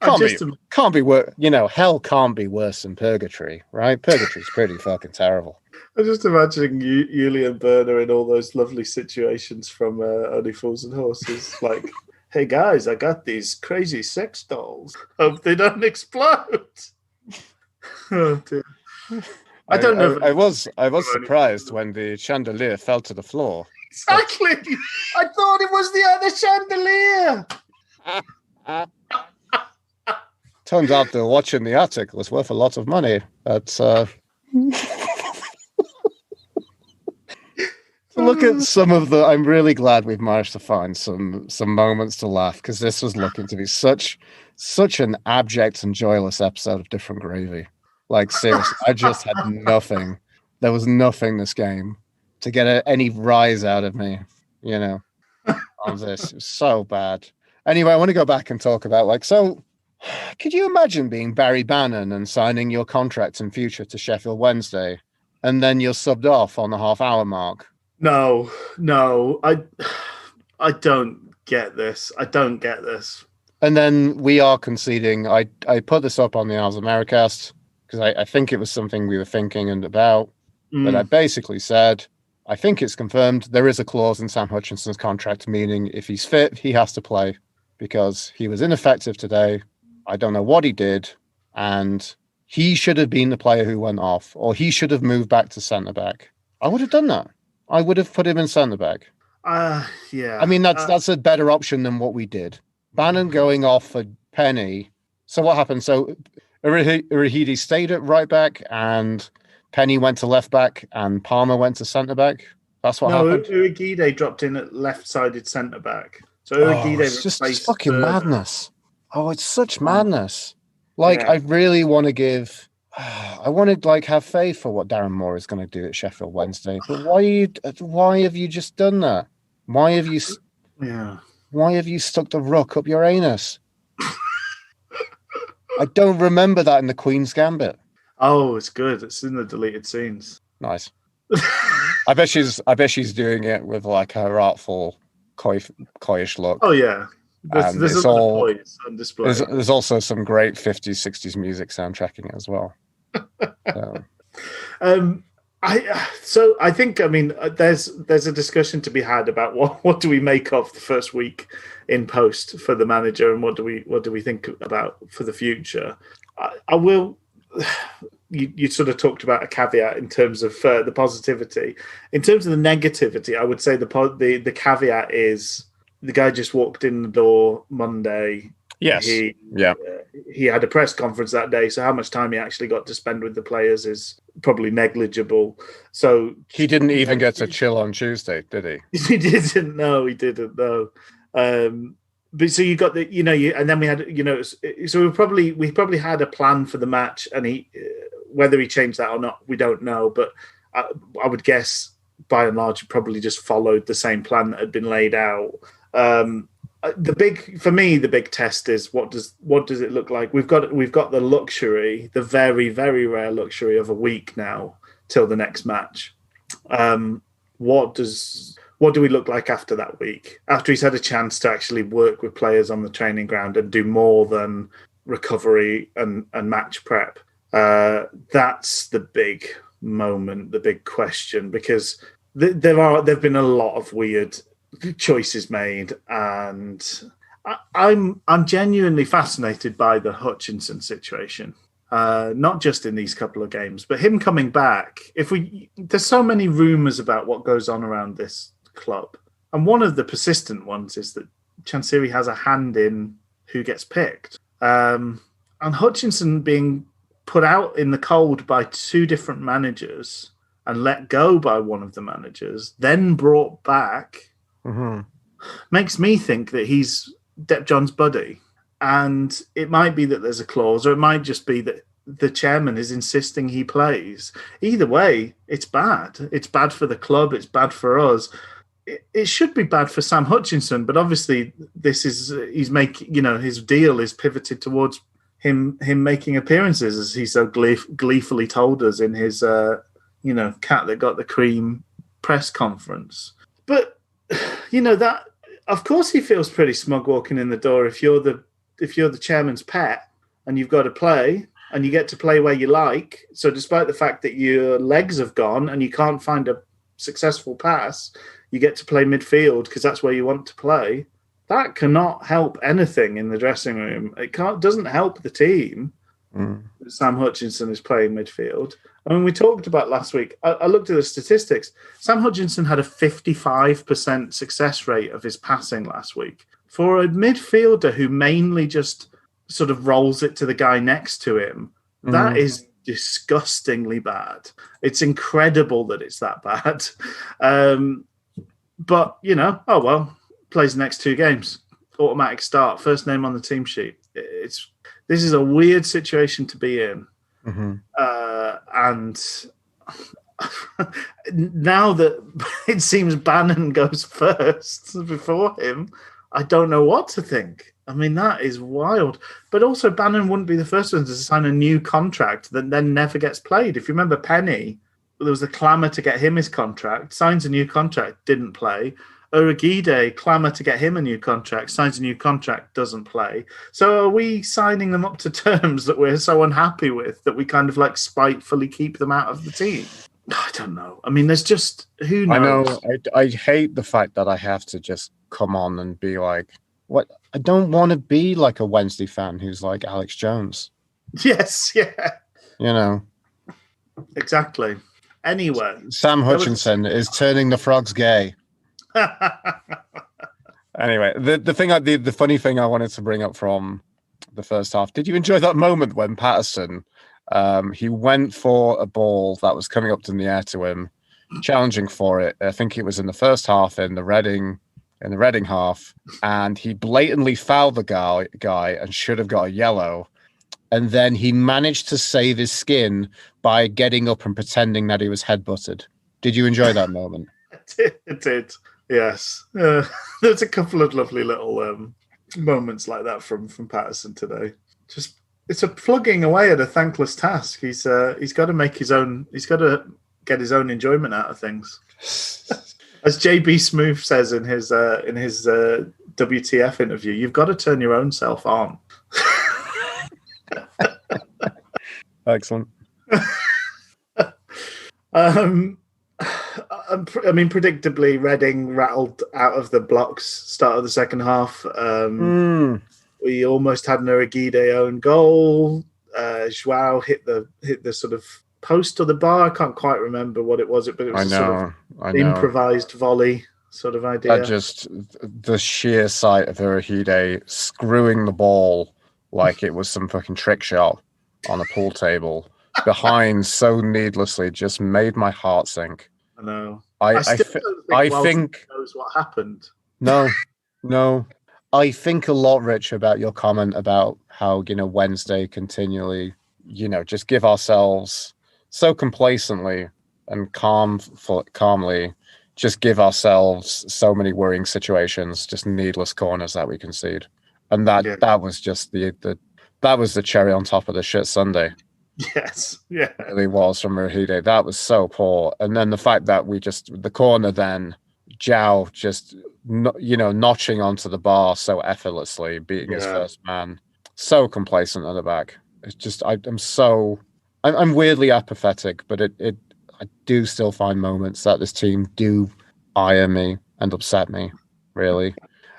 Can't be worse. Hell can't be worse than purgatory, right? Purgatory's pretty fucking terrible. I'm just imagining Julian Berner in all those lovely situations from Only Fools and Horses, hey guys, I got these crazy sex dolls. Hope they don't explode. Oh dear. I don't know. I was surprised when the chandelier fell to the floor. Exactly. I thought it was the other chandelier. Turns out the watch in the attic was worth a lot of money. That's look at some of the. I'm really glad we've managed to find some moments to laugh because this was looking to be such an abject and joyless episode of Different Gravy. Seriously, I just had nothing. There was nothing this game to get any rise out of me. On this, it was so bad. Anyway, I want to go back and talk about so. Could you imagine being Barry Bannon and signing your contract in future to Sheffield Wednesday, and then you're subbed off on the half-hour mark? No, I don't get this. And then we are conceding. I put this up on the Ars Americast because I think it was something we were thinking and about. But I basically said, I think it's confirmed there is a clause in Sam Hutchinson's contract, meaning if he's fit, he has to play because he was ineffective today. I don't know what he did, and he should have been the player who went off, or he should have moved back to centre-back. I would have done that. I would have put him in centre-back. Yeah. I mean, that's a better option than what we did. Bannon going off for Penny. So what happened? So Urahidi stayed at right-back, and Penny went to left-back, and Palmer went to centre-back. That's what happened? No, Urahidi dropped in at left-sided centre-back. So Urahidi it's just fucking madness. Oh, it's such madness. I really want to give... I want to have faith for what Darren Moore is going to do at Sheffield Wednesday. But why have you just done that? Why have you stuck the rook up your anus? I don't remember that in the Queen's Gambit. Oh, it's good. It's in the deleted scenes. Nice. I bet she's doing it with her artful, coyish look. Oh yeah. There's all on display. There's also some great 50s, 60s music soundtracking as well. So. I think, I mean, there's a discussion to be had about what do we make of the first week in post for the manager, and what do we think about for the future. I will. You sort of talked about a caveat in terms of the positivity. In terms of the negativity, I would say the caveat is the guy just walked in the door Monday. Yes. He had a press conference that day, so how much time he actually got to spend with the players is probably negligible. So he didn't even get to chill on Tuesday, did he? He didn't know. But so you got and then we had, so we probably had a plan for the match, and whether he changed that or not, we don't know. But I would guess by and large, he probably just followed the same plan that had been laid out. The big test is what does it look like? We've got the luxury, the very, very rare luxury of a week now till the next match. What do we look like after that week? After he's had a chance to actually work with players on the training ground and do more than recovery and match prep? That's the big moment, the big question, because there've been a lot of weird choices made, and I'm genuinely fascinated by the Hutchinson situation. Not just in these couple of games, but him coming back. There's so many rumours about what goes on around this club, and one of the persistent ones is that Chansiri has a hand in who gets picked. And Hutchinson being put out in the cold by two different managers and let go by one of the managers, then brought back, makes me think that he's Depp John's buddy. And it might be that there's a clause, or it might just be that the chairman is insisting he plays. Either way, it's bad. It's bad for the club. It's bad for us. It should be bad for Sam Hutchinson, but obviously he's making, his deal is pivoted towards him making appearances, as he so gleefully told us in his, cat that got the cream press conference. But, that, of course he feels pretty smug walking in the door if you're the chairman's pet and you've got to play and you get to play where you like. So despite the fact that your legs have gone and you can't find a successful pass, you get to play midfield because that's where you want to play. That cannot help anything in the dressing room. It doesn't help the team. Sam Hutchinson is playing midfield. I mean, we talked about last week. I looked at the statistics. Sam Hutchinson had a 55% success rate of his passing last week. For a midfielder who mainly just sort of rolls it to the guy next to him, that is disgustingly bad. It's incredible that it's that bad. But, oh well, plays the next two games. Automatic start, first name on the team sheet. This is a weird situation to be in. And now that it seems Bannon goes first before him, I don't know what to think. I mean, that is wild. But also, Bannon wouldn't be the first one to sign a new contract that then never gets played. If you remember Penny, there was a clamour to get him his contract, signs a new contract, didn't play. Urugide, clamour to get him a new contract, signs a new contract, doesn't play. So are we signing them up to terms that we're so unhappy with that we kind of like spitefully keep them out of the team? I don't know. I mean, there's just, who knows? I know. I hate the fact that I have to just come on and be like, what? I don't want to be like a Wednesday fan who's like Alex Jones. Yes, yeah. Exactly. Anyway. Sam Hutchinson is turning the frogs gay. Anyway, the funny thing I wanted to bring up from the first half, did you enjoy that moment when Patterson, he went for a ball that was coming up in the air to him, challenging for it? I think it was in the first half in the Reading half, and he blatantly fouled the guy and should have got a yellow. And then he managed to save his skin by getting up and pretending that he was headbutted. Did you enjoy that moment? It did. Yes. There's a couple of lovely little moments like that from Patterson today. Just, it's a plugging away at a thankless task. He's got to make his own. He's got to get his own enjoyment out of things. As JB Smooth says in his WTF interview, you've got to turn your own self on. Excellent. Um, I mean, predictably, Reading rattled out of the blocks start of the second half. We almost had an Urigide own goal. Joao hit the sort of post or the bar. I can't quite remember what it was, but it was sort of improvised volley sort of idea. That just the sheer sight of Urigide screwing the ball like it was some fucking trick shot on a pool table behind so needlessly just made my heart sink. I know. I think knows what happened. No. I think a lot, Rich, about your comment about how, Wednesday continually, just give ourselves so complacently and calmly, just give ourselves so many worrying situations, just needless corners that we concede. And that was just that was the cherry on top of the shit Sunday. Yes, yeah. It really was from Urigide. That was so poor. And then the fact that the corner then, Joao just, notching onto the bar so effortlessly, beating his first man, so complacent at the back. It's just, I'm weirdly apathetic, but I do still find moments that this team do ire me and upset me, really.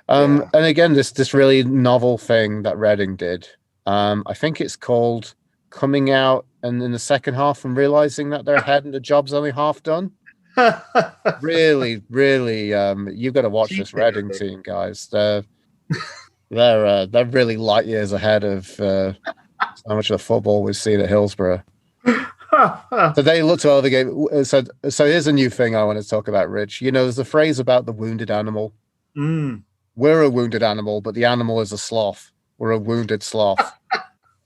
And again, this really novel thing that Reading did, I think it's called coming out and in the second half and realizing that they're ahead and the job's only half done. Really, you've got to watch this Reading team, guys. They're really light years ahead of so much of the football we've seen at Hillsborough. So they looked to the game. So here's a new thing I want to talk about, Rich. There's a phrase about the wounded animal. We're a wounded animal, but the animal is a sloth. We're a wounded sloth.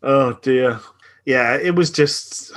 Oh dear. Yeah, it was just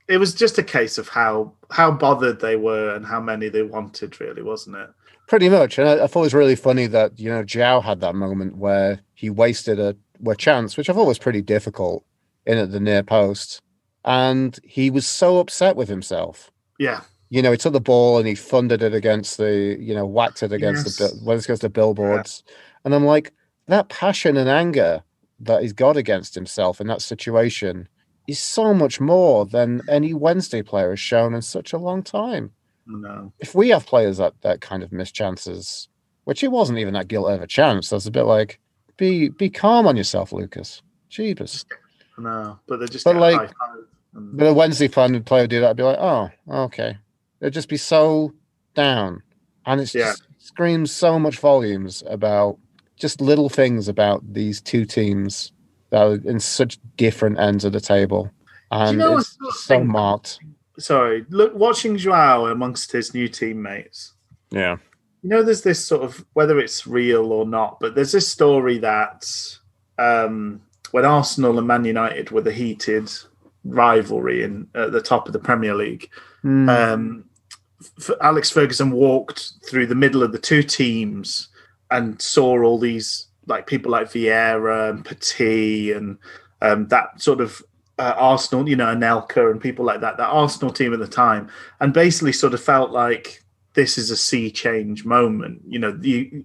a case of how bothered they were and how many they wanted, really, wasn't it? Pretty much. And I thought it was really funny that, Joao had that moment where he wasted a chance, which I thought was pretty difficult, in at the near post. And he was so upset with himself. Yeah. He took the ball and he thundered it against whacked it against the billboards. Yeah. And I'm like, that passion and anger that he's got against himself in that situation is so much more than any Wednesday player has shown in such a long time. No. If we have players that kind of miss chances, which it wasn't even that guilt of a chance, that's a bit like, be calm on yourself, Lucas. Jeebus. No, but they're just but a Wednesday player would do that, I'd be like, oh, okay. They'd just be so down. And it just screams so much volumes about just little things about these two teams that are in such different ends of the table. And it's so marked. Sorry, look, watching Joao amongst his new teammates. Yeah. There's this sort of, whether it's real or not, but there's this story that when Arsenal and Man United were the heated rivalry at the top of the Premier League, Alex Ferguson walked through the middle of the two teams and saw all these people like Vieira and Petit and that sort of Arsenal, Anelka and people like that Arsenal team at the time, and basically sort of felt like this is a sea change moment. The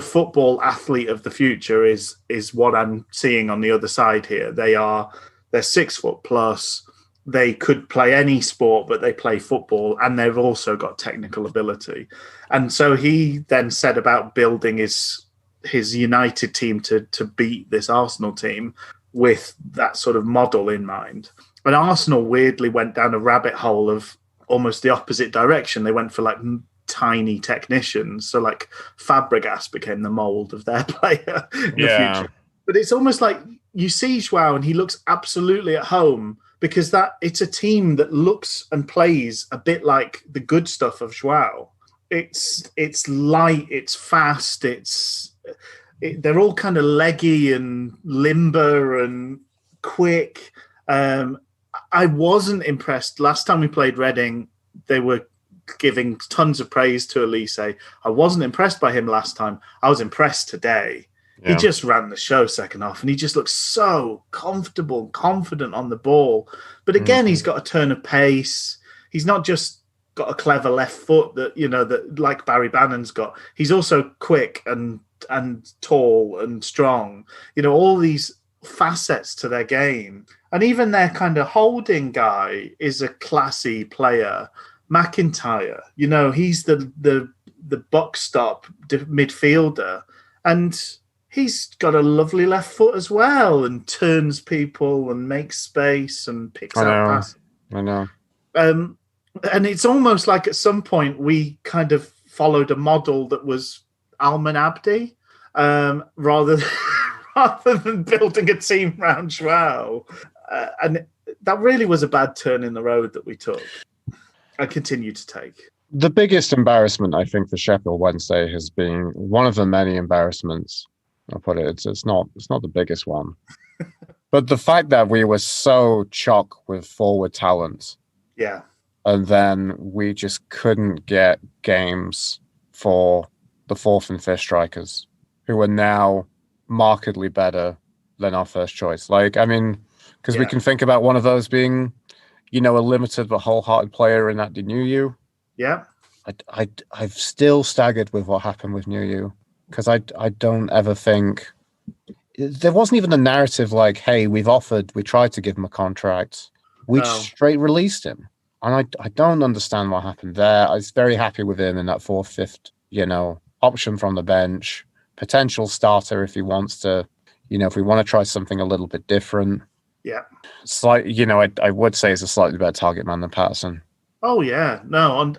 football athlete of the future is what I'm seeing on the other side here. They're 6 foot plus. They could play any sport, but they play football, and they've also got technical ability. And so he then set about building his United team to beat this Arsenal team with that sort of model in mind. And Arsenal weirdly went down a rabbit hole of almost the opposite direction. They went for tiny technicians. So Fabregas became the mold of their player in the future. But it's almost like you see Joao and he looks absolutely at home, because it's a team that looks and plays a bit like the good stuff of Joao. It's light, it's fast, they're all kind of leggy and limber and quick. I wasn't impressed. Last time we played Reading, they were giving tons of praise to Elise. I wasn't impressed by him last time. I was impressed today. Yeah. He just ran the show second half, and he just looks so comfortable and confident on the ball. But again, he's got a turn of pace. He's not just got a clever left foot that like Barry Bannon's got. He's also quick and tall and strong. All these facets to their game. And even their kind of holding guy is a classy player. McIntyre, he's the box stop midfielder, and he's got a lovely left foot as well, and turns people and makes space and picks out passes. I know. And it's almost like at some point we kind of followed a model that was Alman Abdi, rather than building a team around Joao. And that really was a bad turn in the road that we took. I continue to take. The biggest embarrassment, I think, for Sheffield Wednesday has been one of the many embarrassments. I'll put it. It's not the biggest one, but the fact that we were so chock with forward talent, yeah, and then we just couldn't get games for the fourth and fifth strikers, who are now markedly better than our first choice. Because we can think about one of those being, a limited but wholehearted player in that Nuyu. Yeah. I've still staggered with what happened with Nuyu, because I don't ever think there wasn't even a narrative like, hey, we tried to give him a contract. We straight released him. And I don't understand what happened there. I was very happy with him in that fourth, fifth, option from the bench, potential starter if he wants to, if we want to try something a little bit different. Yeah. I would say he's a slightly better target man than Patterson. Oh yeah, no, and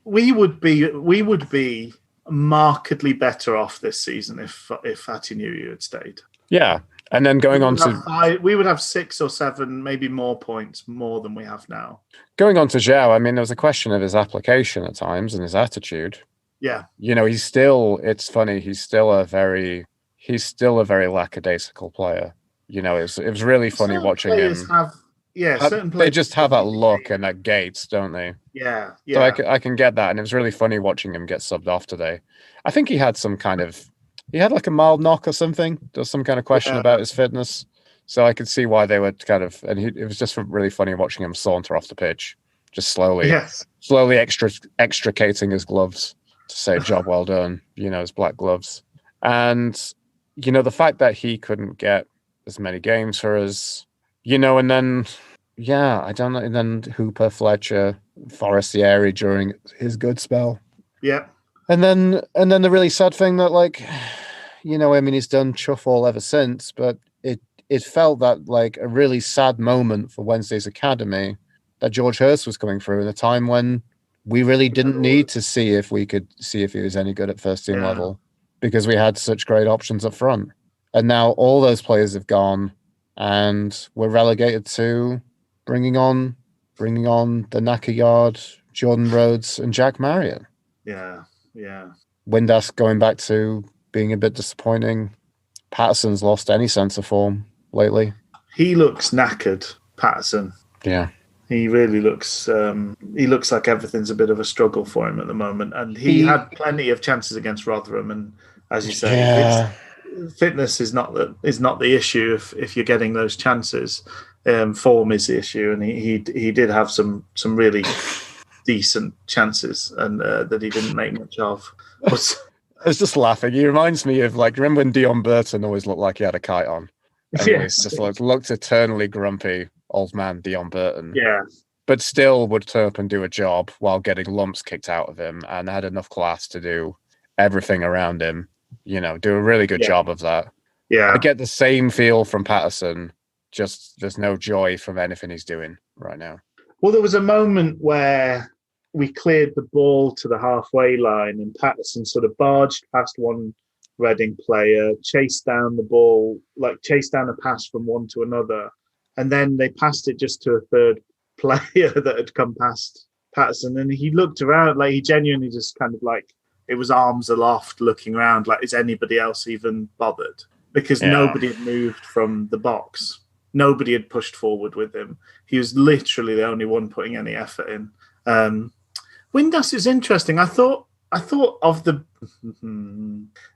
we would be markedly better off this season if Nuyu had stayed. Yeah, and then going on to we would have 6 or 7, maybe more points more than we have now. Going on to Zhao, there was a question of his application at times and his attitude. Yeah, he's still. It's funny. He's still a very lackadaisical player. It was really funny watching him. Certain players, they just have that look and that gait, don't they? Yeah. So I can get that, and it was really funny watching him get subbed off today. I think he had like a mild knock or something. There was some kind of question about his fitness, so I could see why they were it was just really funny watching him saunter off the pitch, just slowly extricating his gloves to say "job well done," his black gloves, and the fact that he couldn't get as many games for us. And then, I don't know. And then Hooper, Fletcher, Forestieri during his good spell. Yeah. And then the really sad thing that, he's done chuff all ever since, but it felt that like a really sad moment for Wednesday's academy that George Hurst was coming through in a time when we really didn't need to see if he was any good at first team level, because we had such great options up front. And now all those players have gone, and we're relegated to bringing on the Naka Yard, Jordan Rhodes, and Jack Marriott. Yeah. Windass going back to being a bit disappointing. Patterson's lost any sense of form lately. He looks knackered, Patterson. Yeah. He really looks. He looks like everything's a bit of a struggle for him at the moment, and he had plenty of chances against Rotherham. And as you say, fitness is not the issue. If you're getting those chances, form is the issue, and he did have some really decent chances, and that he didn't make much of. But I was just laughing. He reminds me of remember when Dion Burton always looked like he had a kite on. And yes. He just looked eternally grumpy, old man Dion Burton. Yeah. But still would turn up and do a job while getting lumps kicked out of him, and had enough class to do everything around him. Do a really good job of that. Yeah. I get the same feel from Patterson, just there's no joy from anything he's doing right now. Well, there was a moment where we cleared the ball to the halfway line, and Patterson sort of barged past one Reading player, chased down the ball, chased down a pass from one to another, and then they passed it just to a third player that had come past Patterson, and he looked around, he genuinely just kind of it was arms aloft, looking around, is anybody else even bothered? Because nobody had moved from the box. Nobody had pushed forward with him. He was literally the only one putting any effort in. Windass is interesting. I thought of it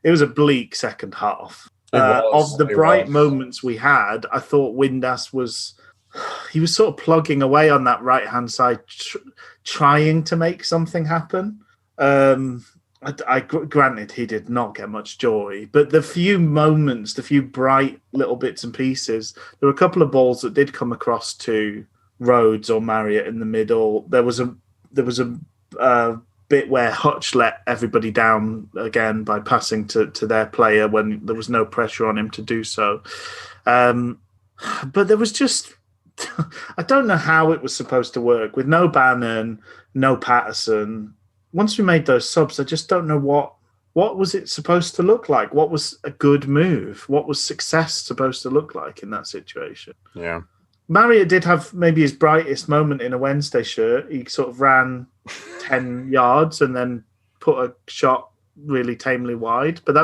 was a bleak second half. Of the bright moments we had, I thought Windass was sort of plugging away on that right-hand side, trying to make something happen. Granted, he did not get much joy, but the few moments, the few bright little bits and pieces, there were a couple of balls that did come across to Rhodes or Marriott in the middle. There was a bit where Hutch let everybody down again by passing to their player when there was no pressure on him to do so. But there was just, I don't know how it was supposed to work with no Bannon, no Patterson. Once we made those subs, I just don't know what was it supposed to look like? What was a good move? What was success supposed to look like in that situation? Yeah. Marriott did have maybe his brightest moment in a Wednesday shirt. He sort of ran 10 yards and then put a shot really tamely wide. But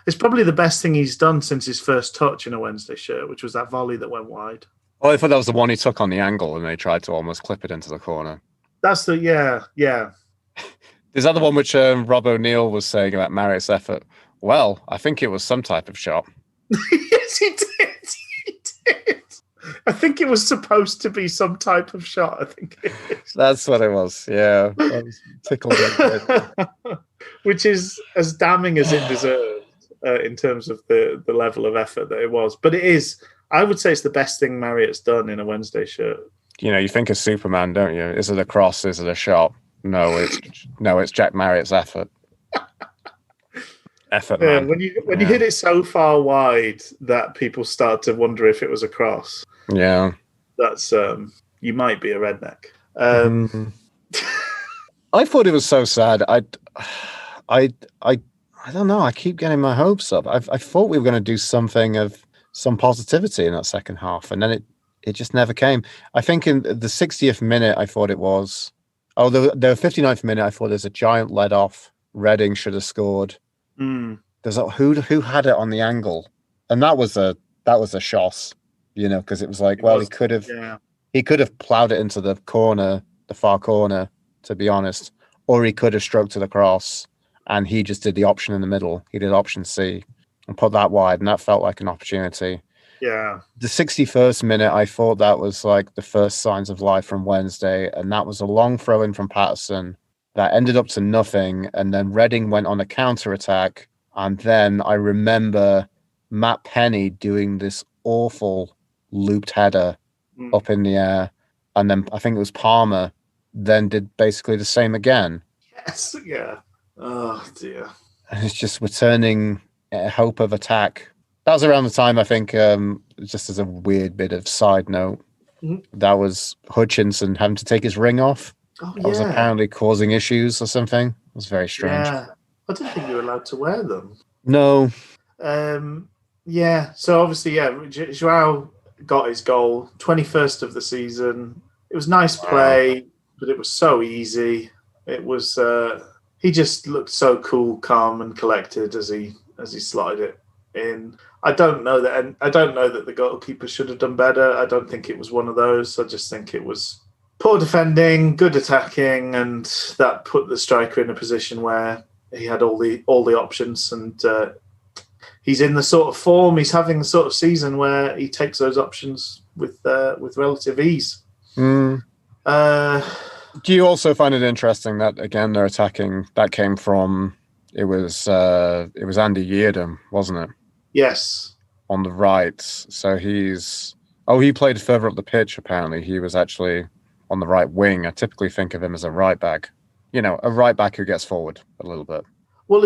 it's probably the best thing he's done since his first touch in a Wednesday shirt, which was that volley that went wide. Oh, I thought that was the one he took on the angle and they tried to almost clip it into the corner. That's yeah. There's other one which Rob O'Neill was saying about Marriott's effort. Well, I think it was some type of shot. Yes, he did. He did. I think it was supposed to be some type of shot. I think it is. That's what it was. Yeah. I was tickled. Which is as damning as it deserved in terms of the level of effort that it was. But it is, I would say it's the best thing Marriott's done in a Wednesday shirt. You know, you think of Superman, don't you? Is it a cross? Is it a shot? No, it's Jack Marriott's effort. Effort, man. When you hit it so far wide that people start to wonder if it was a cross. Yeah, that's you might be a redneck. I thought it was so sad. I don't know. I keep getting my hopes up. I thought we were going to do something of some positivity in that second half, and then it just never came. I think in the 60th minute, I thought it was. Oh, the 59th minute, I thought there's a giant let off. Reading should have scored. There's who had it on the angle, and that was a shoss, you know, because it was like, he could have plowed it into the corner, the far corner, to be honest, or he could have stroked to the cross, and he just did the option in the middle. He did option C and put that wide, and that felt like an opportunity. Yeah. The 61st minute, I thought that was like the first signs of life from Wednesday, and that was a long throw in from Patterson that ended up to nothing, and then Reading went on a counter attack, and then I remember Matt Penny doing this awful looped header up in the air, and then I think it was Palmer then did basically the same again. Yes, yeah. Oh dear. And it's just returning hope of attack. That was around the time, I think, just as a weird bit of side note, that was Hutchinson having to take his ring off. Oh, that was apparently causing issues or something. It was very strange. Yeah, I didn't think you were allowed to wear them. No. Yeah, so obviously, Joao got his goal, 21st of the season. It was nice play, but it was so easy. It was, he just looked so cool, calm and collected as he slotted it in. I don't know that the goalkeeper should have done better. I don't think it was one of those. I just think it was poor defending, good attacking, and that put the striker in a position where he had all the options, and he's in the sort of form, he's having the sort of season where he takes those options with relative ease. Do you also find it interesting that again they're attacking? That came from it was Andy Yeardham, wasn't it? Yes, on the right. So he played further up the pitch. Apparently, he was actually on the right wing. I typically think of him as a right back. You know, a right back who gets forward a little bit. Well,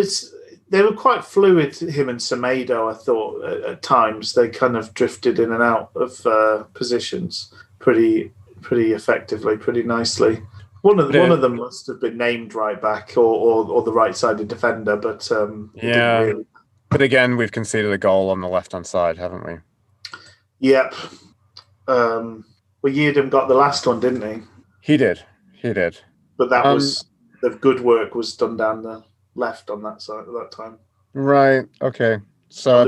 they were quite fluid, him and Semedo, I thought, at times. They kind of drifted in and out of positions pretty effectively, pretty nicely. One of them must have been named right back or the right-sided defender, but yeah. Didn't really. But again, we've conceded a goal on the left-hand side, haven't we? Yep. Yeardham got the last one, didn't he? He did. But that was the good work was done down the left on that side at that time. Right. Okay. So,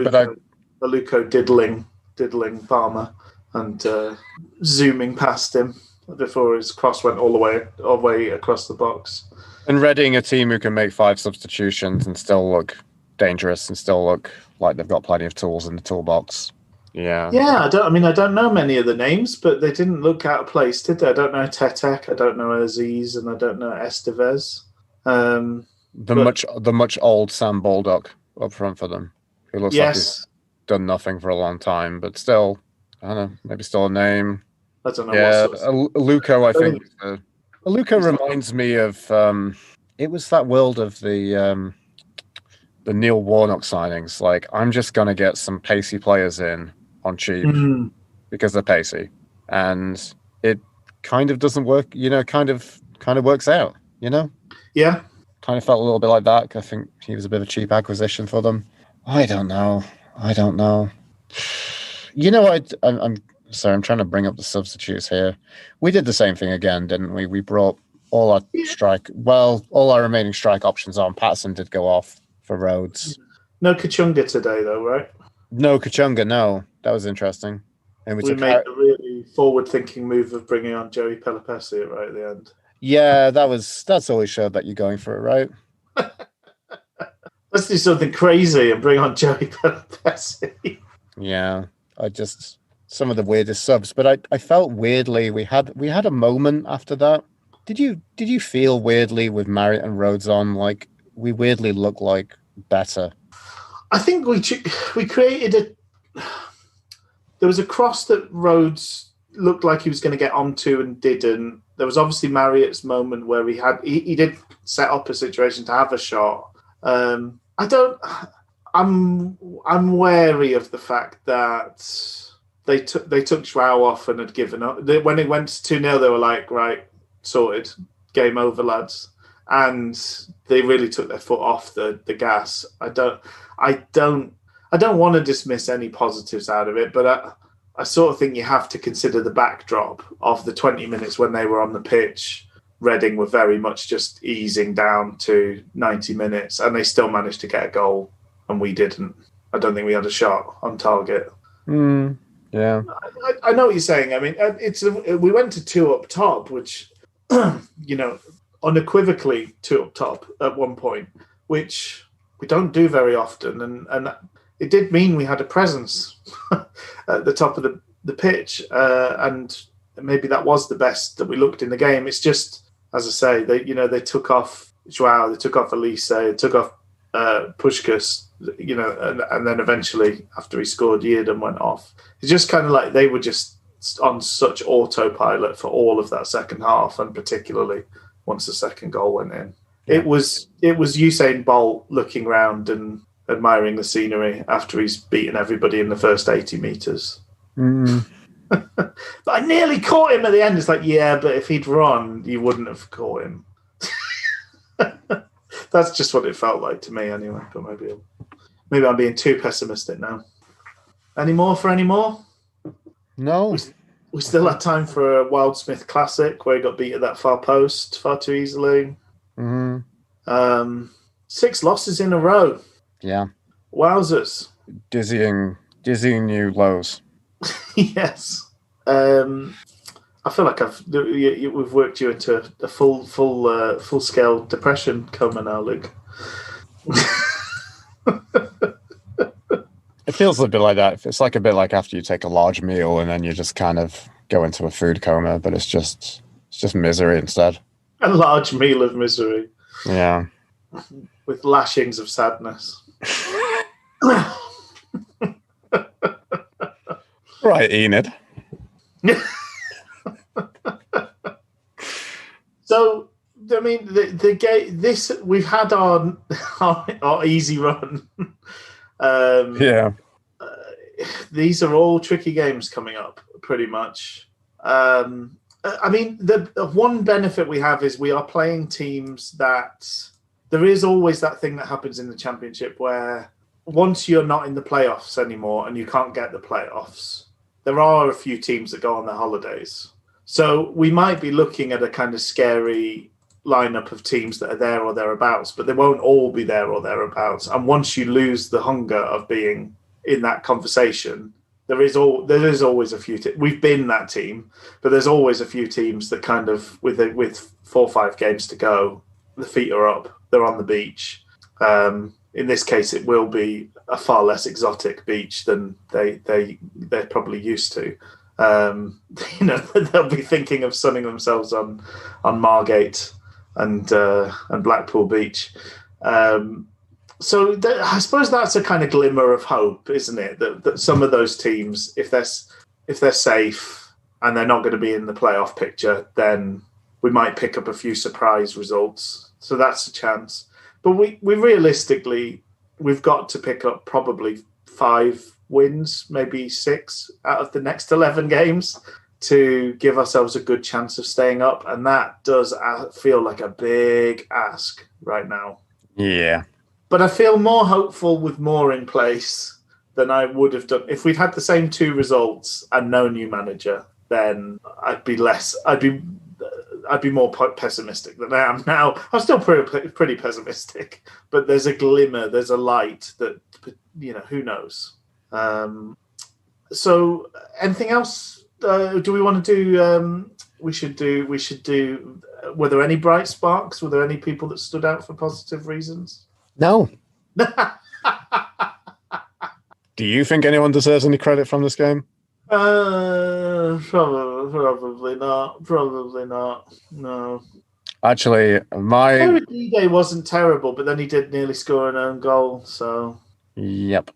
Aluko diddling Palmer and zooming past him before his cross went all the way across the box. And Reading, a team who can make 5 substitutions and still look dangerous and still look like they've got plenty of tools in the toolbox. Yeah. Yeah, I don't know many of the names, but they didn't look out of place, did they? I don't know Tetek, I don't know Aziz, and I don't know Estevez. the much old Sam Baldock up front for them, who looks like he's done nothing for a long time, but still, I don't know, maybe still a name. I don't know. Yeah, Aluko, I think. Aluko reminds me of it was that world of the Neil Warnock signings. Like, I'm just gonna get some pacey players in on cheap because they're pacey, and it kind of doesn't work. Kind of works out. Yeah. Kind of felt a little bit like that. I think he was a bit of a cheap acquisition for them. I don't know. I'm sorry, I'm trying to bring up the substitutes here. We did the same thing again, didn't we? We brought all our remaining strike options on. Patterson did go off for Rhodes. No Kachunga today, though, right? No Kachunga, no. That was interesting. And we made a really forward-thinking move of bringing on Joey Pelopessi right at the end. Yeah, that's always showed that you're going for it, right? Let's do something crazy and bring on Joey Pelopessi. Yeah, some of the weirdest subs, but I felt weirdly we had a moment after that. Did you feel weirdly with Marriott and Rhodes on, like we weirdly looked like better? I think we created there was a cross that Rhodes looked like he was going to get onto and didn't. There was obviously Marriott's moment where he did set up a situation to have a shot. I'm wary of the fact that they took Joao off and had given up. When it went to 2-0, they were like, right, sorted, game over, lads. And they really took their foot off the gas. I don't want to dismiss any positives out of it, but I sort of think you have to consider the backdrop of the 20 minutes when they were on the pitch. Reading were very much just easing down to 90 minutes, and they still managed to get a goal, and we didn't. I don't think we had a shot on target. Yeah, I know what you're saying. I mean, we went to 2 up top, which unequivocally 2 up top at one point, which we don't do very often, and it did mean we had a presence at the top of the pitch, and maybe that was the best that we looked in the game. It's just, as I say, they took off Joao, they took off Elise, they took off Puskás, and then eventually after he scored, Yeardom went off. It's just kind of like they were just on such autopilot for all of that second half, and particularly once the second goal went in. Yeah. It was Usain Bolt looking around and admiring the scenery after he's beaten everybody in the first 80 metres. But I nearly caught him at the end. It's like, yeah, but if he'd run, you wouldn't have caught him. That's just what it felt like to me anyway. But maybe I'm being too pessimistic now. Any more? No. We still had time for a Wildsmith Classic where he got beat at that far post far too easily. 6 losses in a row. Yeah. Wowzers. Dizzying new lows. Yes. I feel like we've worked you into a full scale depression coma now, Luke. It feels a bit like that. It's like a bit like after you take a large meal and then you just kind of go into a food coma, but it's just misery instead. A large meal of misery. Yeah. With lashings of sadness. Right, Enid. So, I mean, the game. We've had our easy run. Yeah. These are all tricky games coming up, pretty much. I mean, the one benefit we have is we are playing teams that there is always that thing that happens in the Championship where once you're not in the playoffs anymore and you can't get the playoffs, there are a few teams that go on their holidays. So we might be looking at a kind of scary lineup of teams that are there or thereabouts, but they won't all be there or thereabouts. And once you lose the hunger of being in that conversation, there is always a few. We've been that team, but there's always a few teams that kind of with 4 or 5 games to go, the feet are up, they're on the beach. In this case, it will be a far less exotic beach than they're probably used to. They'll be thinking of sunning themselves on Margate and Blackpool Beach. So I suppose that's a kind of glimmer of hope, isn't it? That some of those teams, if they're safe and they're not going to be in the playoff picture, then we might pick up a few surprise results. So that's a chance. But we realistically, we've got to pick up probably 5 wins, maybe 6 out of the next 11 games to give ourselves a good chance of staying up. And that does feel like a big ask right now. Yeah. But I feel more hopeful with more in place than I would have done. If we'd had the same 2 results and no new manager, then I'd be more pessimistic than I am now. I'm still pretty pessimistic, but there's a glimmer, there's a light that, who knows. So anything else? Do we want to do? We should do. Were there any bright sparks? Were there any people that stood out for positive reasons? No. Do you think anyone deserves any credit from this game? Probably not. Probably not. No. Actually, my D-Day wasn't terrible, but then he did nearly score an own goal. So. Yep.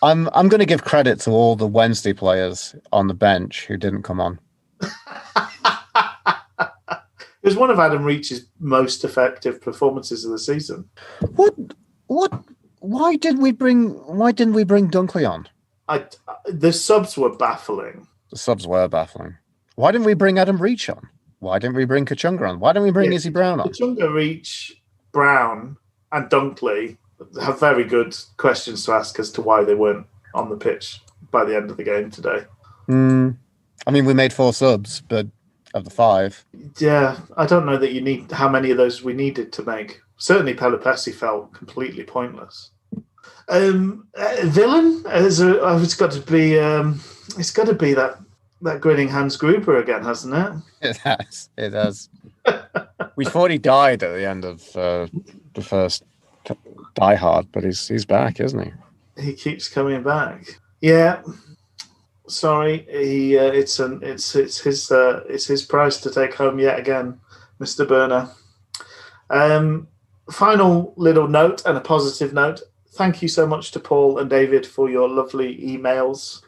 I'm going to give credit to all the Wednesday players on the bench who didn't come on. It was one of Adam Reach's most effective performances of the season. What? Why didn't we bring Dunkley on? The subs were baffling. The subs were baffling. Why didn't we bring Adam Reach on? Why didn't we bring Kachunga on? Why didn't we bring Izzy Brown on? Kachunga, Reach, Brown, and Dunkley have very good questions to ask as to why they weren't on the pitch by the end of the game today. I mean, we made 4 subs, but of the 5. Yeah, I don't know that you need how many of those we needed to make. Certainly, Pelopessi felt completely pointless. Villain, it's got to be that grinning Hans Gruber again, hasn't it? It has. We thought he died at the end of the first Die Hard, but he's back, isn't he? He keeps coming back. Yeah. Sorry, it's his price to take home yet again, Mr. Burner. Final little note and a positive note. Thank you so much to Paul and David for your lovely emails.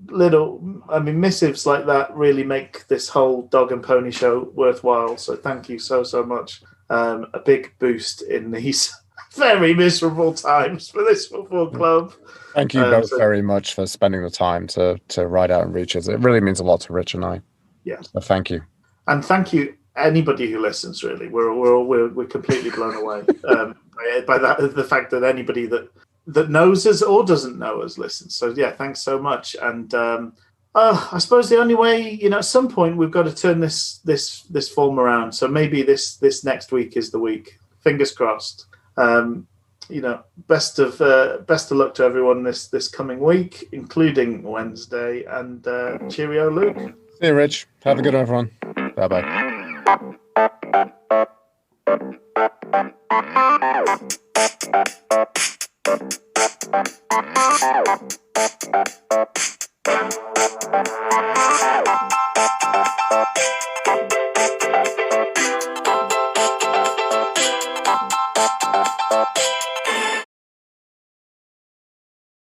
Missives like that really make this whole Dog and Pony show worthwhile. So thank you so much. A big boost in these very miserable times for this football club. Thank you both very much for spending the time to write out and reach us. It really means a lot to Rich and I. Yeah. So thank you. And thank you anybody who listens. Really, we're completely blown away by the fact that anybody that knows us or doesn't know us listens. So yeah, thanks so much. And I suppose the only way, at some point we've got to turn this form around. So maybe this next week is the week. Fingers crossed. Best of luck to everyone this coming week, including Wednesday. And cheerio, Luke. See you, Rich. Have a good one, everyone. Bye-bye.